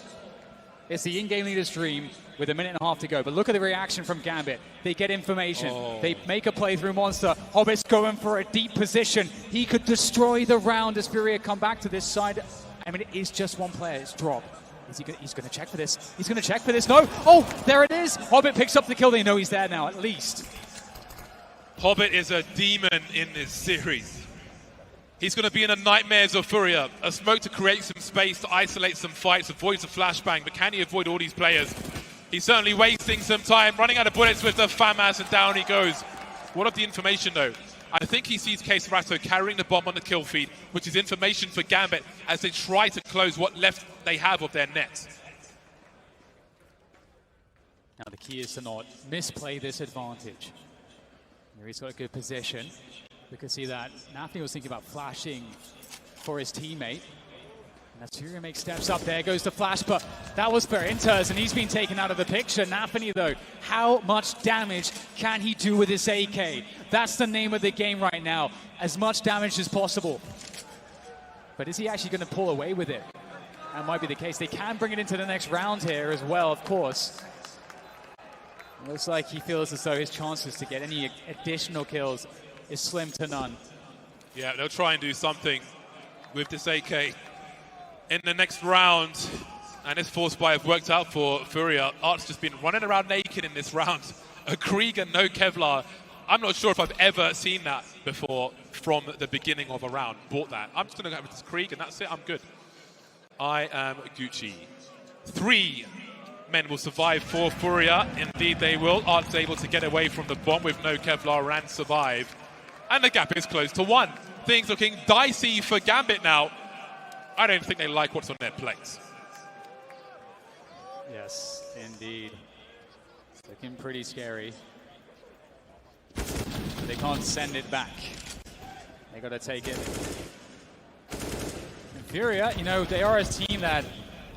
It's the in-game leader's dream with a minute and a half to go. But look at the reaction from Gambit. They get information. Oh. They make a play through Monster. Hobbit's going for a deep position. He could destroy the round as FURIA come back to this side. I mean, it is just one player. It's drop. He's going to check for this. He's going to check for this. No. Oh, there it is. Hobbit picks up the kill. They know he's there now, at least. Hobbit is a demon in this series. He's going to be in the nightmares of FURIA. A smoke to create some space, to isolate some fights, avoids a flashbang. But can he avoid all these players? He's certainly wasting some time, running out of bullets with the FAMAS, and down he goes. What of the information, though? I think he sees Kaserata carrying the bomb on the kill feed, which is information for Gambit as they try to close what left they have of their net. Now the key is to not misplay this advantage. Here he's got a good position. We can see that Nafany was thinking about flashing for his teammate. And as FURIA makes steps up, there goes the flash, but that was for Inters, and he's been taken out of the picture. Nafany, though, how much damage can he do with his AK? That's the name of the game right now. As much damage as possible. But is he actually going to pull away with it? that might be the case. They can bring it into the next round here as well, of course. It looks like he feels as though his chances to get any additional kills is slim to none. Yeah, they'll try and do something with this AK in the next round. And this force buy have worked out for FURIA. Art's just been running around naked in this round. A Krieger, no Kevlar. I'm not sure if I've ever seen that before from the beginning of a round. Bought that. I'm just going to go with this Krieg, and that's it. I'm good. I am Gucci. 3 men will survive for FURIA. Indeed, they will. Art's able to get away from the bomb with no Kevlar and survive. And the gap is close to 1. Things looking dicey for Gambit now. I don't think they like what's on their plates. Yes, indeed. It's looking pretty scary. They can't send it back. They got to take it. And FURIA, you know, they are a team that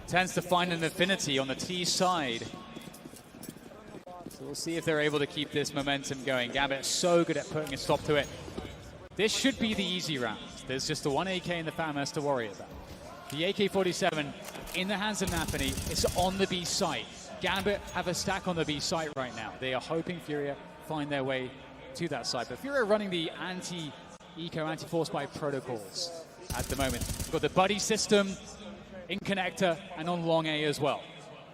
tends to find an affinity on the T side. So we'll see if they're able to keep this momentum going. Gambit is so good at putting a stop to it. This should be the easy round. There's just the 1 AK in the FAMAS to worry about. The AK-47 in the hands of Nafany is on the B site. Gambit have a stack on the B site right now. They are hoping FURIA find their way to that side. But FURIA running the anti-eco, anti-force buy protocols at the moment. We've got the buddy system in connector and on long A as well.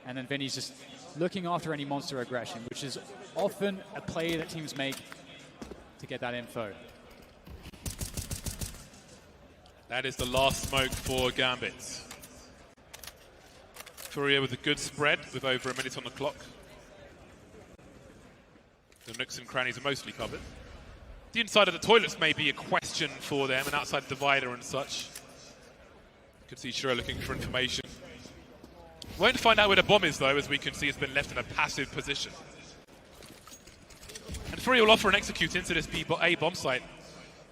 And then Vinny's just looking after any monster aggression, which is often a play that teams make to get that info. That is the last smoke for Gambit. FURIA with a good spread with over a minute on the clock. The nooks and crannies are mostly covered. The inside of the toilets may be a question for them, and outside the divider and such. You can see Shiro looking for information. Won't find out where the bomb is though, as we can see it's been left in a passive position. And FURIA will offer an execute into this A bomb site.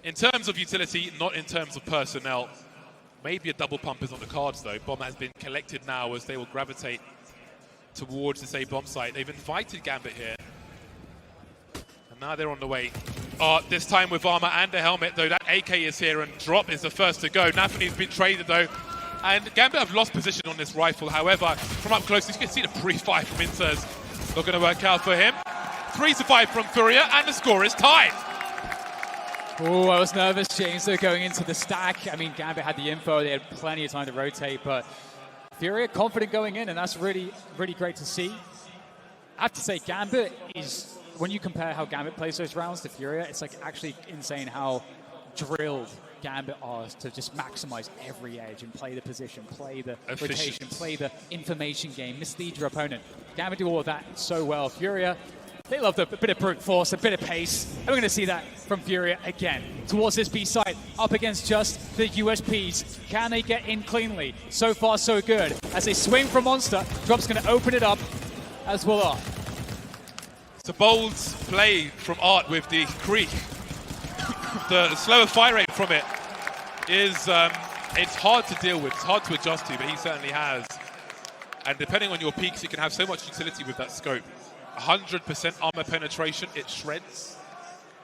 In terms of utility, not in terms of personnel. Maybe a double pump is on the cards though. Bomb has been collected now as they will gravitate towards this A bomb site. They've invited Gambit here. And now they're on the way. This time with armor and a helmet though. That AK is here and Drop is the first to go. Nafany's been traded though. And Gambit have lost position on this rifle. However, from up close, you can see the pre-fire from Inters. Not going to work out for him. 3 to 5 from FURIA and the score is tied. Oh, I was nervous, James, though, going into the stack. I mean, Gambit had the info. They had plenty of time to rotate, but FURIA confident going in, and that's really, really great to see. I have to say, Gambit is, when you compare how Gambit plays those rounds to FURIA, it's like actually insane how drilled Gambit are to just maximize every edge and play the position, play the rotation, play the information game, mislead your opponent. Gambit do all of that so well. FURIA, they love a bit of brute force, a bit of pace. And we're going to see that from FURIA again. Towards this B site, up against just the USPs. Can they get in cleanly? So far, so good. As they swing from Monster, Drop's going to open it up as well. It's a bold play from Art with the Krieg. The slower fire rate from it is, it's hard to deal with. It's hard to adjust to, but he certainly has. And depending on your peaks, you can have so much utility with that scope. 100% armor penetration, it shreds.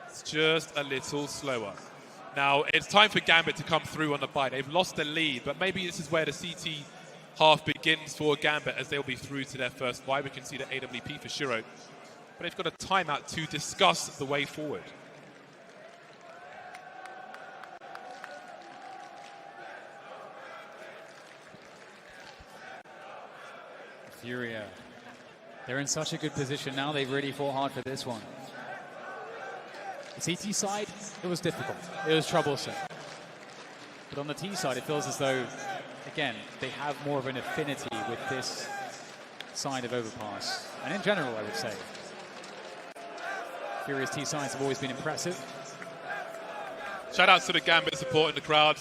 It's just a little slower. Now, it's time for Gambit to come through on the buy. They've lost the lead, but maybe this is where the CT half begins for Gambit as they'll be through to their first buy. We can see the AWP for Shiro. But they've got a timeout to discuss the way forward. FURIA. They're in such a good position now. They've really fought hard for this one. The CT side, it was difficult. It was troublesome. But on the T side, it feels as though, again, they have more of an affinity with this side of Overpass. And in general, I would say. FURIA's T sides have always been impressive. Shout out to the Gambit support in the crowd.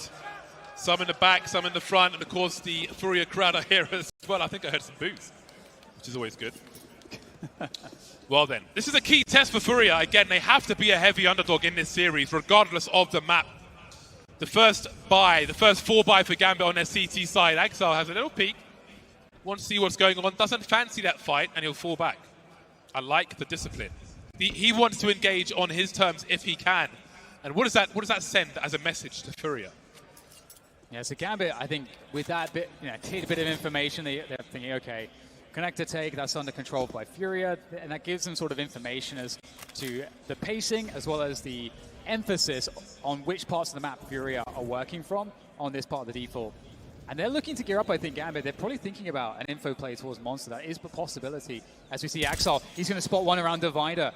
Some in the back, some in the front, and of course the FURIA crowd are here as well. I think I heard some boos, which is always good. Well then, this is a key test for FURIA. Again, they have to be a heavy underdog in this series, regardless of the map. The first 4 buy for Gambit on their CT side. Axel has a little peek, wants to see what's going on, doesn't fancy that fight, and he'll fall back. I like the discipline. He wants to engage on his terms if he can. And what does that send as a message to FURIA? Yeah, so Gambit, I think with that bit, tidbit of information, they're thinking, okay, connector take, that's under control by FURIA, and that gives them sort of information as to the pacing as well as the emphasis on which parts of the map FURIA are working from on this part of the default. And they're looking to gear up, I think, Gambit. They're probably thinking about an info play towards Monster. That is a possibility. As we see Axel, he's going to spot one around Divider.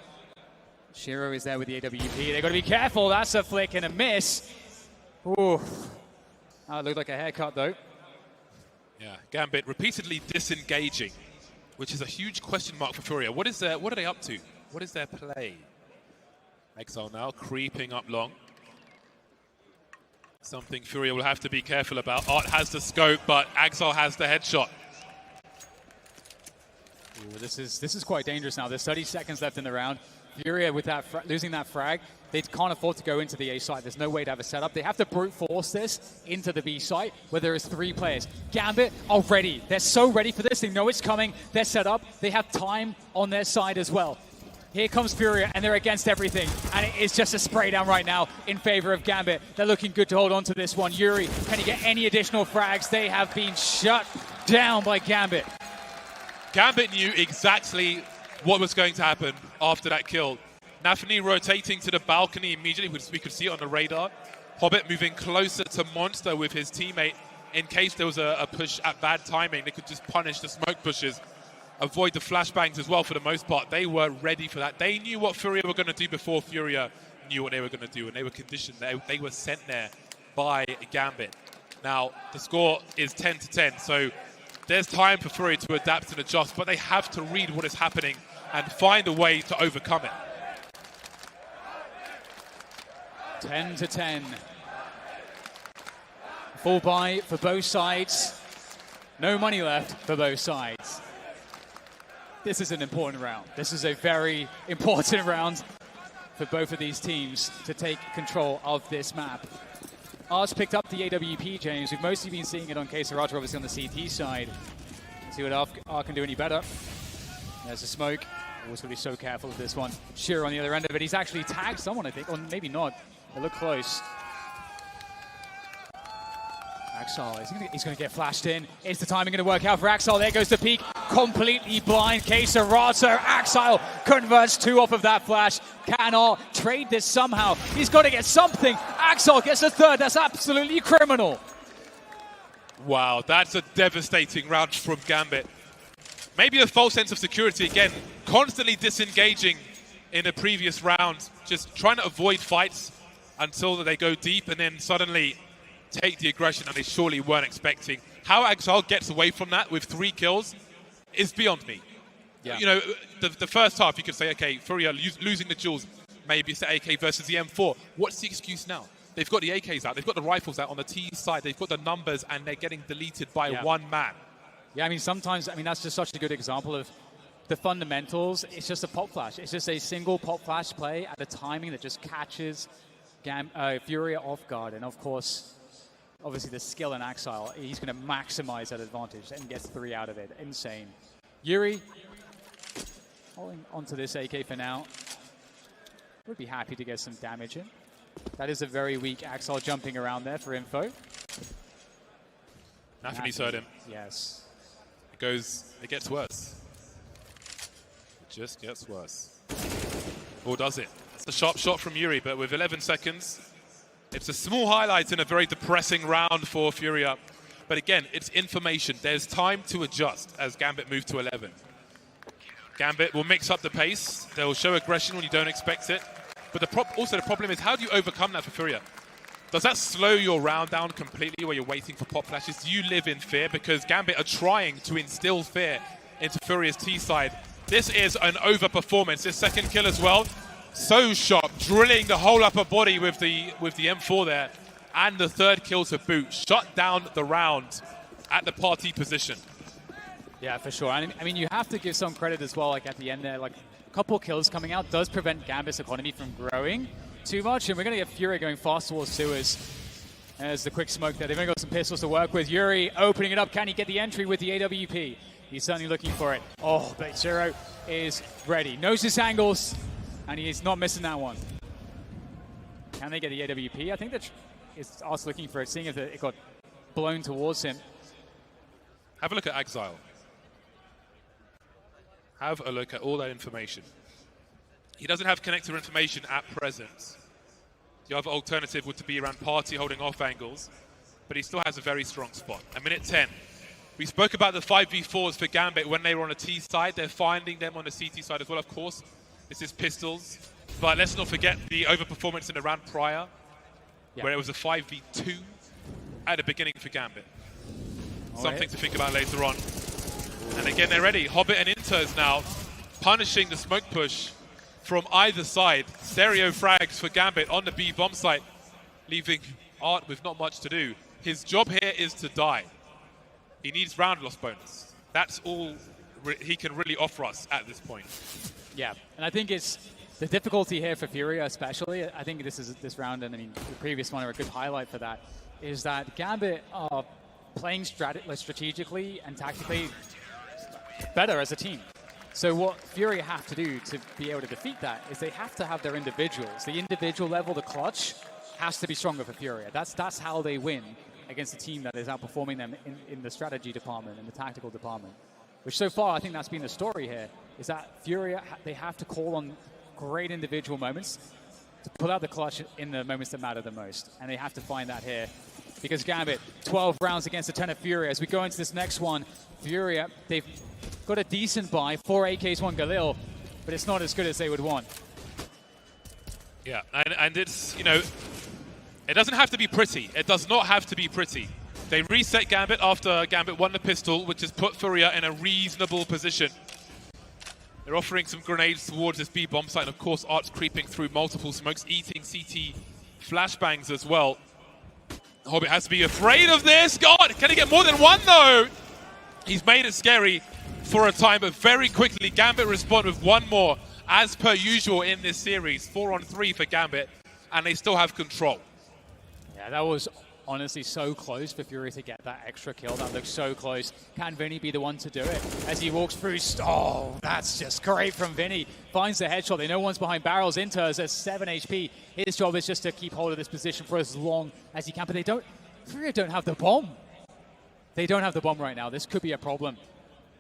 Shiro is there with the AWP. They've got to be careful. That's a flick and a miss. Ooh. That looked like a haircut, though. Yeah, Gambit repeatedly disengaging, which is a huge question mark for FURIA. What are they up to? What is their play? Exile now creeping up long. Something FURIA will have to be careful about. Art has the scope, but Axel has the headshot. Ooh, this is quite dangerous now. There's 30 seconds left in the round. FURIA with that losing that frag, they can't afford to go into the A site. There's no way to have a setup. They have to brute force this into the B site where there is 3 players. Gambit are ready. They're so ready for this. They know it's coming. They're set up. They have time on their side as well. Here comes FURIA, and they're against everything. And it is just a spray down right now in favor of Gambit. They're looking good to hold on to this one. yuurih, can he get any additional frags? They have been shut down by Gambit. Gambit knew exactly what was going to happen after that kill. Nafani rotating to the balcony immediately. We could see it on the radar. Hobbit moving closer to Monster with his teammate in case there was a push at bad timing. They could just punish the smoke pushes. Avoid the flashbangs as well for the most part. They were ready for that. They knew what FURIA were going to do before FURIA knew what they were going to do, and they were conditioned. They were sent there by Gambit. Now, the score is 10-10, so there's time for FURIA to adapt and adjust, but they have to read what is happening and find a way to overcome it. 10-10. Full buy for both sides. No money left for both sides. This is an important round. This is a very important round for both of these teams to take control of this map. Art's picked up the AWP, James. We've mostly been seeing it on Keisaratra, obviously on the CT side. Let's see what Art can do any better. There's a smoke. Always got to be so careful with this one. Shiro on the other end of it. He's actually tagged someone, I think, or maybe not. They look close. Axel, he's going to get flashed in. Is the timing going to work out for Axel? There goes the peak. Completely blind. Keisaratra. Axel converts 2 off of that flash. Cannot trade this somehow. He's got to get something. Axel gets a 3rd. That's absolutely criminal. Wow, that's a devastating round from Gambit. Maybe a false sense of security again. Constantly disengaging in the previous round. Just trying to avoid fights until they go deep and then suddenly take the aggression that they surely weren't expecting. How Axel gets away from that with 3 kills is beyond me. Yeah. You know, the first half you could say, okay, FURIA losing the duels, maybe it's the AK versus the M4. What's the excuse now? They've got the AKs out, they've got the rifles out on the T side, they've got the numbers, and they're getting deleted by one man. Yeah, I mean, sometimes, that's just such a good example of the fundamentals. It's just a pop flash. It's just a single pop flash play at a timing that just catches FURIA off guard. And of course, obviously the skill in Axel, he's going to maximize that advantage and gets 3 out of it. Insane. yuurih, holding onto this AK for now. Would be happy to get some damage in. That is a very weak Axel jumping around there for info. Nafani's heard him. Yes. It gets worse. It just gets worse. Or does it? It's a sharp shot from yuurih, but with 11 seconds, it's a small highlight in a very depressing round for FURIA. But again, it's information. There's time to adjust as Gambit move to 11. Gambit will mix up the pace. They'll show aggression when you don't expect it. But also the problem is, how do you overcome that for FURIA? Does that slow your round down completely where you're waiting for pop flashes? Do you live in fear? Because Gambit are trying to instill fear into FURIA's T side. This is an overperformance. This second kill as well. So sharp, drilling the whole upper body with the M4 there. And the 3rd kill to boot. Shut down the round at the party position. Yeah, for sure. I mean, you have to give some credit as well, like at the end there, like a couple kills coming out does prevent Gambit's economy from growing too much, and we're going to get FURIA going fast towards sewers. There's the quick smoke there. They've only got some pistols to work with. yuurih opening it up. Can he get the entry with the AWP? He's certainly looking for it. Oh, but Zero is ready. Knows his angles, and he's not missing that one. Can they get the AWP? I think that it's us looking for it, seeing if it got blown towards him. Have a look at Exile. Have a look at all that information. He doesn't have connector information at present. The other alternative would be around Party holding off angles, but he still has a very strong spot. A minute 10. We spoke about the 5v4s for Gambit when they were on a T side. They're finding them on the CT side as well, of course. This is Pistols. But let's not forget the overperformance in the round prior, where it was a 5v2 at the beginning for Gambit. Something to think about later on. And again, they're ready. Hobbit and Inters now punishing the smoke push from either side. Stereo frags for Gambit on the B bomb site, leaving Art with not much to do. His job here is to die. He needs round loss bonus. That's all he can really offer us at this point. Yeah, and I think it's the difficulty here for FURIA especially. I think this round, and I mean the previous one, are a good highlight for that, is that Gambit are playing strategically and tactically better as a team. So what FURIA have to do to be able to defeat that is they have to have their individuals. The individual level, the clutch, has to be stronger for FURIA. That's how they win against a team that is outperforming them in the strategy department, in the tactical department. Which so far, I think that's been the story here, is that FURIA, they have to call on great individual moments to pull out the clutch in the moments that matter the most. And they have to find that here. Because Gambit, 12 rounds against a 10 of FURIA. As we go into this next one, FURIA, they've got a decent buy, 4 AKs, 1 Galil, but it's not as good as they would want. Yeah, and it's, you know, it doesn't have to be pretty. It does not have to be pretty. They reset Gambit after Gambit won the pistol, which has put FURIA in a reasonable position. They're offering some grenades towards this B bomb site, and of course Art's creeping through multiple smokes, eating CT flashbangs as well. Hobbit has to be afraid of this. God, can he get more than one though? He's made it scary for a time, but very quickly Gambit respond with one more, as per usual in this series. 4-on-3 for Gambit, and they still have control. Yeah, that was honestly so close for FURIA to get that extra kill. That looks so close. Can Vinny be the one to do it? As he walks through, oh, that's just great from Vinny. Finds the headshot. They know one's behind barrels. Inters at 7 HP. His job is just to keep hold of this position for as long as he can. But FURIA don't have the bomb. They don't have the bomb right now. This could be a problem.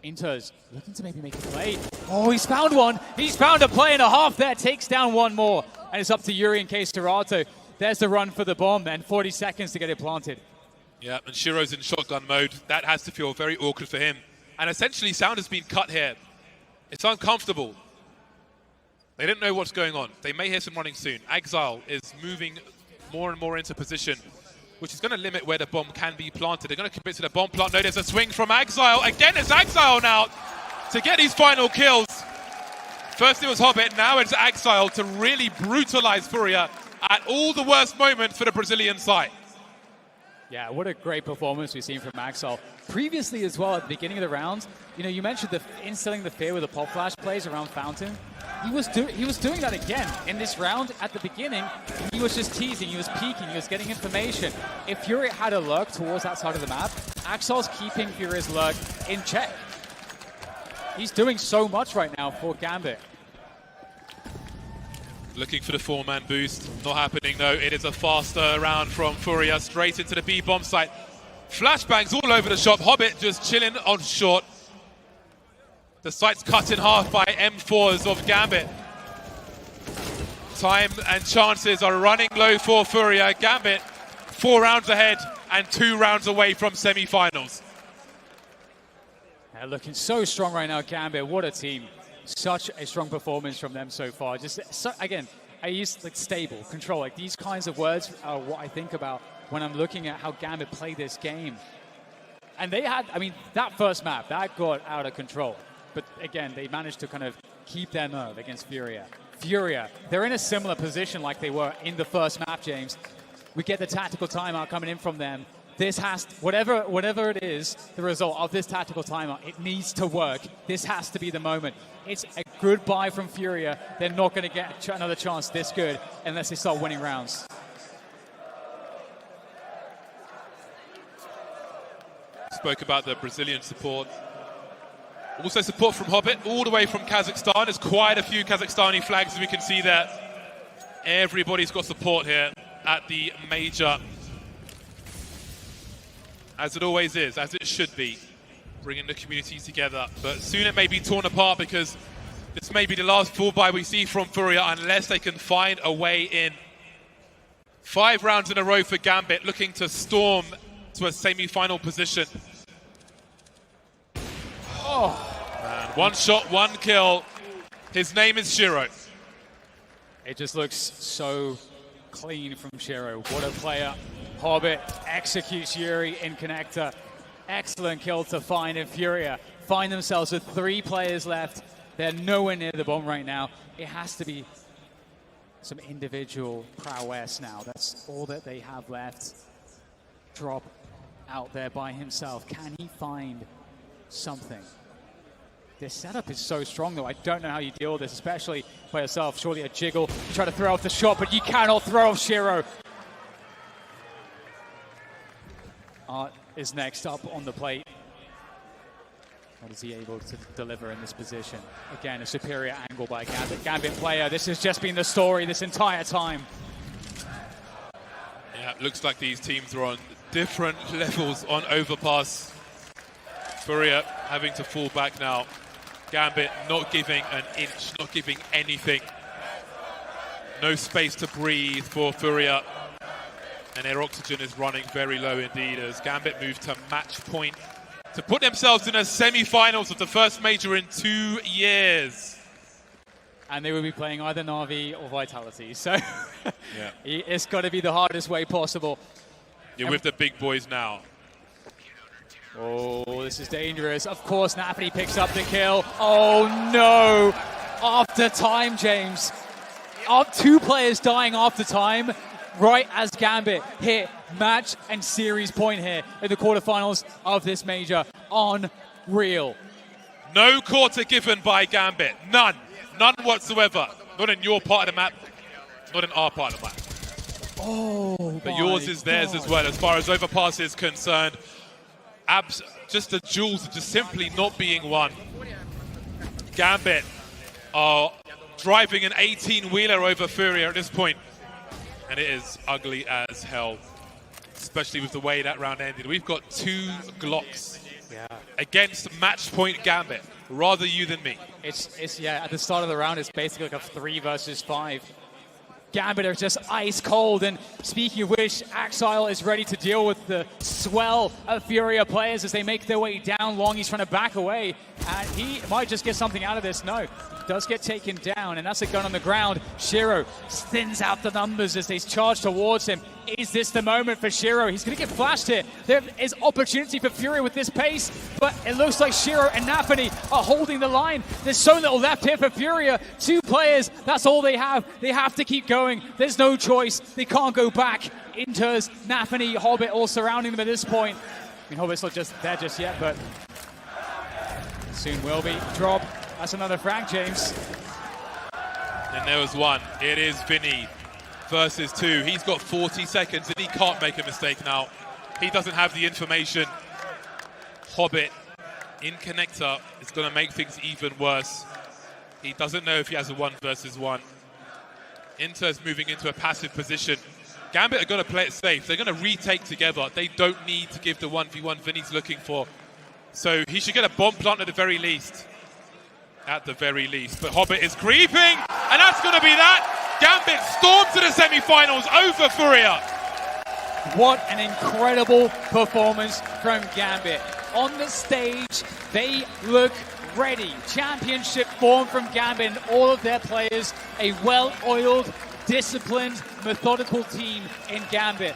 Inters looking to maybe make a play. Oh, he's found one. He's found a play and a half there. Takes down one more. And it's up to yuurih and K-Serato. There's the run for the bomb, and 40 seconds to get it planted. Yeah, and Shiro's in shotgun mode. That has to feel very awkward for him. And essentially, sound has been cut here. It's uncomfortable. They don't know what's going on. They may hear some running soon. Exile is moving more and more into position, which is going to limit where the bomb can be planted. They're going to commit to the bomb plant. No, there's a swing from Exile. Again, it's Exile now to get these final kills. First it was Hobbit, now it's Exile to really brutalize FURIA at all the worst moments for the Brazilian side. Yeah, what a great performance we've seen from Exile. Previously as well, at the beginning of the round, you know, you mentioned instilling the fear with the pop flash plays around Fountain. He was doing that again in this round. At the beginning, he was just teasing, he was peeking, he was getting information. If FURIA had a lurk towards that side of the map, Exil's keeping FURIA's lurk in check. He's doing so much right now for Gambit. Looking for the 4-man boost. Not happening though. It is a faster round from FURIA straight into the B bomb site. Flashbangs all over the shop. Hobbit just chilling on short. The site's cut in half by M4s of Gambit. Time and chances are running low for FURIA. Gambit 4 rounds ahead and 2 rounds away from semi-finals. Yeah, looking so strong right now, Gambit. What a team. Such a strong performance from them so far. Just again, I use like stable, control. Like these kinds of words are what I think about when I'm looking at how Gambit play this game. And they had, I mean, that first map, that got out of control. But again, they managed to kind of keep their nerve against FURIA. FURIA, they're in a similar position like they were in the first map, James. We get the tactical timeout coming in from them. This has, whatever it is, the result of this tactical timeout, it needs to work. This has to be the moment. It's a good buy from FURIA. They're not going to get another chance this good unless they start winning rounds. Spoke about the Brazilian support. Also support from Hobbit, all the way from Kazakhstan. There's quite a few Kazakhstani flags, as we can see there. Everybody's got support here at the major. as it always is, as it should be, bringing the community together. But soon it may be torn apart because this may be the last full buy we see from FURIA unless they can find a way in. 5 rounds in a row for Gambit, looking to storm to a semi-final position. And 1 shot, 1 kill. His name is Shiro. It just looks so clean from Shiro. What a player. Hobbit executes yuurih in connector. Excellent kill to Fine and FURIA. Find themselves with 3 players left. They're nowhere near the bomb right now. It has to be some individual prowess now. That's all that they have left. Drop out there by himself. Can he find something? This setup is so strong, though. I don't know how you deal with this, especially by yourself. Surely a jiggle. You try to throw off the shot, but you cannot throw off Shiro. Art is next up on the plate. What is he able to deliver in this position? Again, a superior angle by Gambit. Gambit player, this has just been the story this entire time. Yeah, it looks like these teams are on different levels on Overpass. FURIA having to fall back now. Gambit not giving an inch, not giving anything. No space to breathe for FURIA. And their oxygen is running very low indeed as Gambit move to match point to put themselves in a semi-finals of the first major in 2 years. And they will be playing either Na'Vi or Vitality. So yeah. It's got to be the hardest way possible. You're with the big boys now. Oh, this is dangerous. Of course, Nafany picks up the kill. Oh, no. After time, James. 2 players dying after time, right as Gambit hit match and series point here in the quarterfinals of this major. Unreal. No quarter given by Gambit. None. None whatsoever. Not in your part of the map. Not in our part of the map. Oh, but yours is theirs as well, as far as Overpass is concerned. Just the jewels are just simply not being won. Gambit are driving an 18-wheeler over FURIA at this point, and it is ugly as hell, especially with the way that round ended. We've got 2 Glocks against match point Gambit. Rather you than me. It's yeah, at the start of the round, it's basically like a 3 versus 5. Gambit are just ice cold, and speaking of which, Axile is ready to deal with the swell of FURIA players as they make their way down long. He's trying to back away, and he might just get something out of this. No, he does get taken down, and that's a gun on the ground. Shiro thins out the numbers as they charge towards him. Is this the moment for Shiro? He's going to get flashed here. There is opportunity for FURIA with this pace, but it looks like Shiro and Nafany are holding the line. There's so little left here for FURIA. 2 players, that's all they have. They have to keep going. There's no choice. They can't go back. Inters, Nafany, Hobbit all surrounding them at this point. I mean, Hobbit's not just there just yet, but soon will be. Drop. That's another frag, James. And there was 1. It is Vinny versus 2. He's got 40 seconds and he can't make a mistake now. He doesn't have the information. Hobbit in connector is going to make things even worse. He doesn't know if he has a 1 versus 1. Inter's moving into a passive position. Gambit are going to play it safe. They're going to retake together. They don't need to give the 1v1 Vinny's looking for. So he should get a bomb plant at the very least. At the very least. But Hobbit is creeping, and that's going to be that. Gambit stormed to the semi-finals over FURIA. What an incredible performance from Gambit. On the stage, they look ready. Championship form from Gambit and all of their players. A well-oiled, disciplined, methodical team in Gambit.